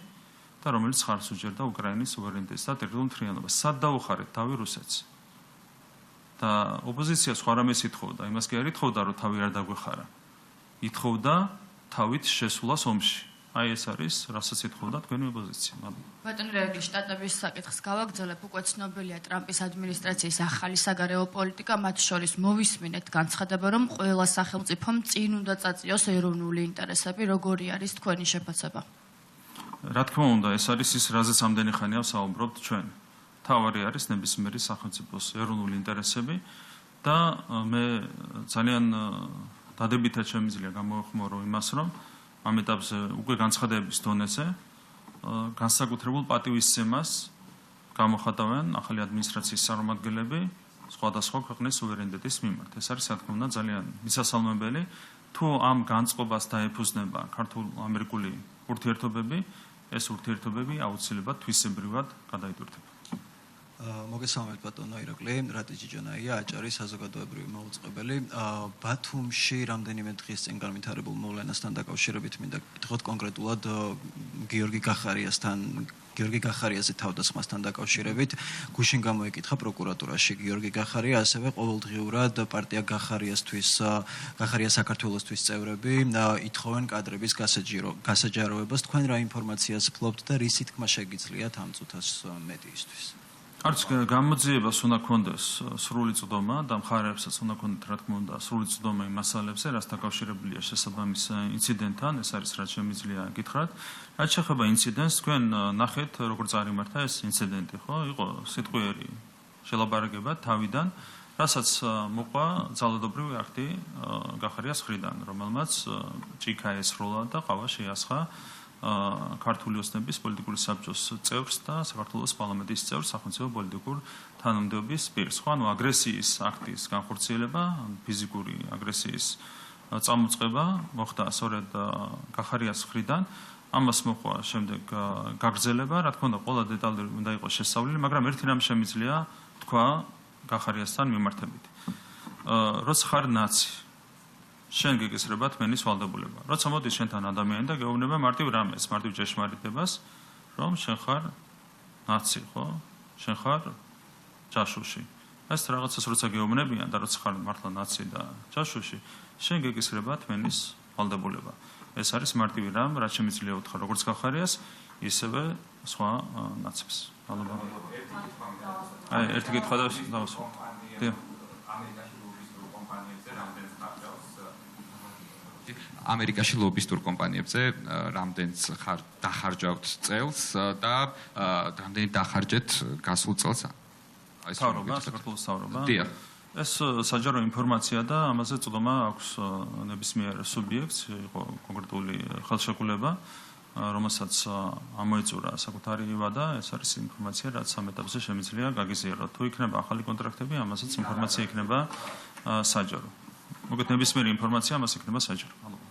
და რომელიც ხარს უჭერდა უკრაინის სუვერენიტეტს და ტერიტორიულ მთლიანობას. სად დაუხარეთ თავი რუსეთს? და ოპოზიცია სხვა რამეს ითხოვდა, იმას კი არ ითხოვდა, რომ თავი არ დაგვეხარა. ითხოვდა თავით შესულას ომში. აი ეს არის, რასაც ითხოვდა თქვენი ოპოზიცია. ბატონო რეგლი შტატების საკითხს გავაგრძელებ, უკვე ცნობილია ტრამპის ადმინისტრაციის ახალი საგარეო პოლიტიკა, მათ შორის მოვისმინეთ განცხადება, რომ ყველა სახელმწიფომ წინ უნდა წაწიოს ეროვნული ინტერესები, როგორი არის თქვენი შეფასება? რა თქმა უნდა, ეს არის ის, რაზეც ამდენი ხანია ვსაუბრობთ ჩვენ. თავარი არის ნებისმიერი სახელმწიფოს ეროვნული ინტერესები და მე ძალიან დადებითად შემიძლია გამოვხმარო იმას, რომ ამ ეტაპზე უკვე განცხადების დონეზე განსაკუთრებულ პატივისცემას გამოხატავენ ახალი ადმინისტრაციის წარმომადგენლები სხვადასხვა ქვეყნის სუვერენიტეტის მიმართ. ეს არის, რა თქმა უნდა, ძალიან მისასალმებელი. თუ ამ განწყობას დაეფუძნება ქართულ-ამერიკული ურთიერთობები, ეს ურთიერთობები აუცილებლად თვისებრივად გადაიტვირთება. მოგესალმებით ბატონო ირაკლი, რატი ჯიჯანაია, აჭარის საზოგადოებრივი მოუწყებელი. ბათუმში რამდენიმე დღის წინ განვითარებულ მოვლენასთან დაკავშირებით მინდა გითხოთ კონკრეტულად გიორგი გახარიაზე თავდასხმასთან დაკავშირებით. გუშინ გამოიკითხა პროკურატურაში გიორგი გახარია, ასევე ყოველდღიურად პარტია გახარია საქართველოსთვის წევრები ითხოვენ კადრების გასაჯაროებას. თქვენ რა ინფორმაციას ფლობთ და რის თქმა შეგიძლიათ ამ წუთას მედიისთვის? არც გამოძიებას უნდა კონდეს სრული წვდომა და მხარეებსაც უნდა კონდეთ, რა თქმა უნდა, სრული წვდომა იმ მასალებზე, რაც დაკავშირებულია შესაბამის ინციდენტთან, ეს არის რაც შემიძლია გითხრათ. რაც შეეხება ინციდენტს, თქვენ ნახეთ, როგორ წარიმართა ეს ინციდენტი, ხო? იყო სიტყვიერი შელაპარაკება თავიდან, რასაც მოყვა ძალადობრივი აქტი გახარიას მხრიდან, რომელმაც ჭიქა ესროლა და ყავა შეასხა ქართული ოცნების პოლიტიკური საბჭოს წევრს და საქართველოს პარლამენტის წევრს სახელმწიფო პოლიტიკურ თანამდებობის პირს. ხო, ანუ აგრესიის აქტის განხორციელება, ფიზიკური აგრესიის წამოწყება მოხდა სწორედ გახარიას მხრიდან. ამას მოყვა შემდეგ გაგრძელება, რა თქმა უნდა, ყველა დეტალი უნდა იყოს შესწავლილი, მაგრამ ერთი რამ შემიძლია თქვა გახარიასთან მიმართებით. როცა ხარ ნაცი, შენ გეკისრება თმენის ვალდებულება. როცა მოდის შენთან ადამიანი და გეუბნება მარტივ რამეს, მარტივ ჭეშმარიტებას, რომ შენ ხარ ნაცი, ხო? შენ ხარ ჯაშუში. ეს რაღაცას როცა გეუბნებიან და როცა ხარ მართლა ნაცი და ჯაშუში, შენ გეკისრება თმენის ვალდებულება. ეს არის მარტივი რამ, რაც შემიძლია უთხრა როგორც გახარიას, ისევე სხვა ნაცებს. მადლობა. აი, ერთი კითხვა და დავასრულე. დიახ. ამერიკაში ლობისტურ კომპანიებზე რამდენს დახარჯავთ წელს და რამდენი დახარჯეთ გასულ წელს? აი, საქართველოს მთავრობა. დიახ. ეს საჯარო ინფორმაცია და ამაზე წვდომა აქვს ნებისმიერ სუბიექტს, იყო კონკრეტული ხელშეკრულება, რომელსაც ამოეწურა საკუთარი ვადა, ეს არის ინფორმაცია, რაც ამ ეტაპზე შემიძლია გაგიზიაროთ. თუ იქნება ახალი კონტრაქტები, ამასაც ინფორმაცია იქნება საჯარო. მოგეთ ნებისმიერი ინფორმაცია ამას იქნება საჯარო.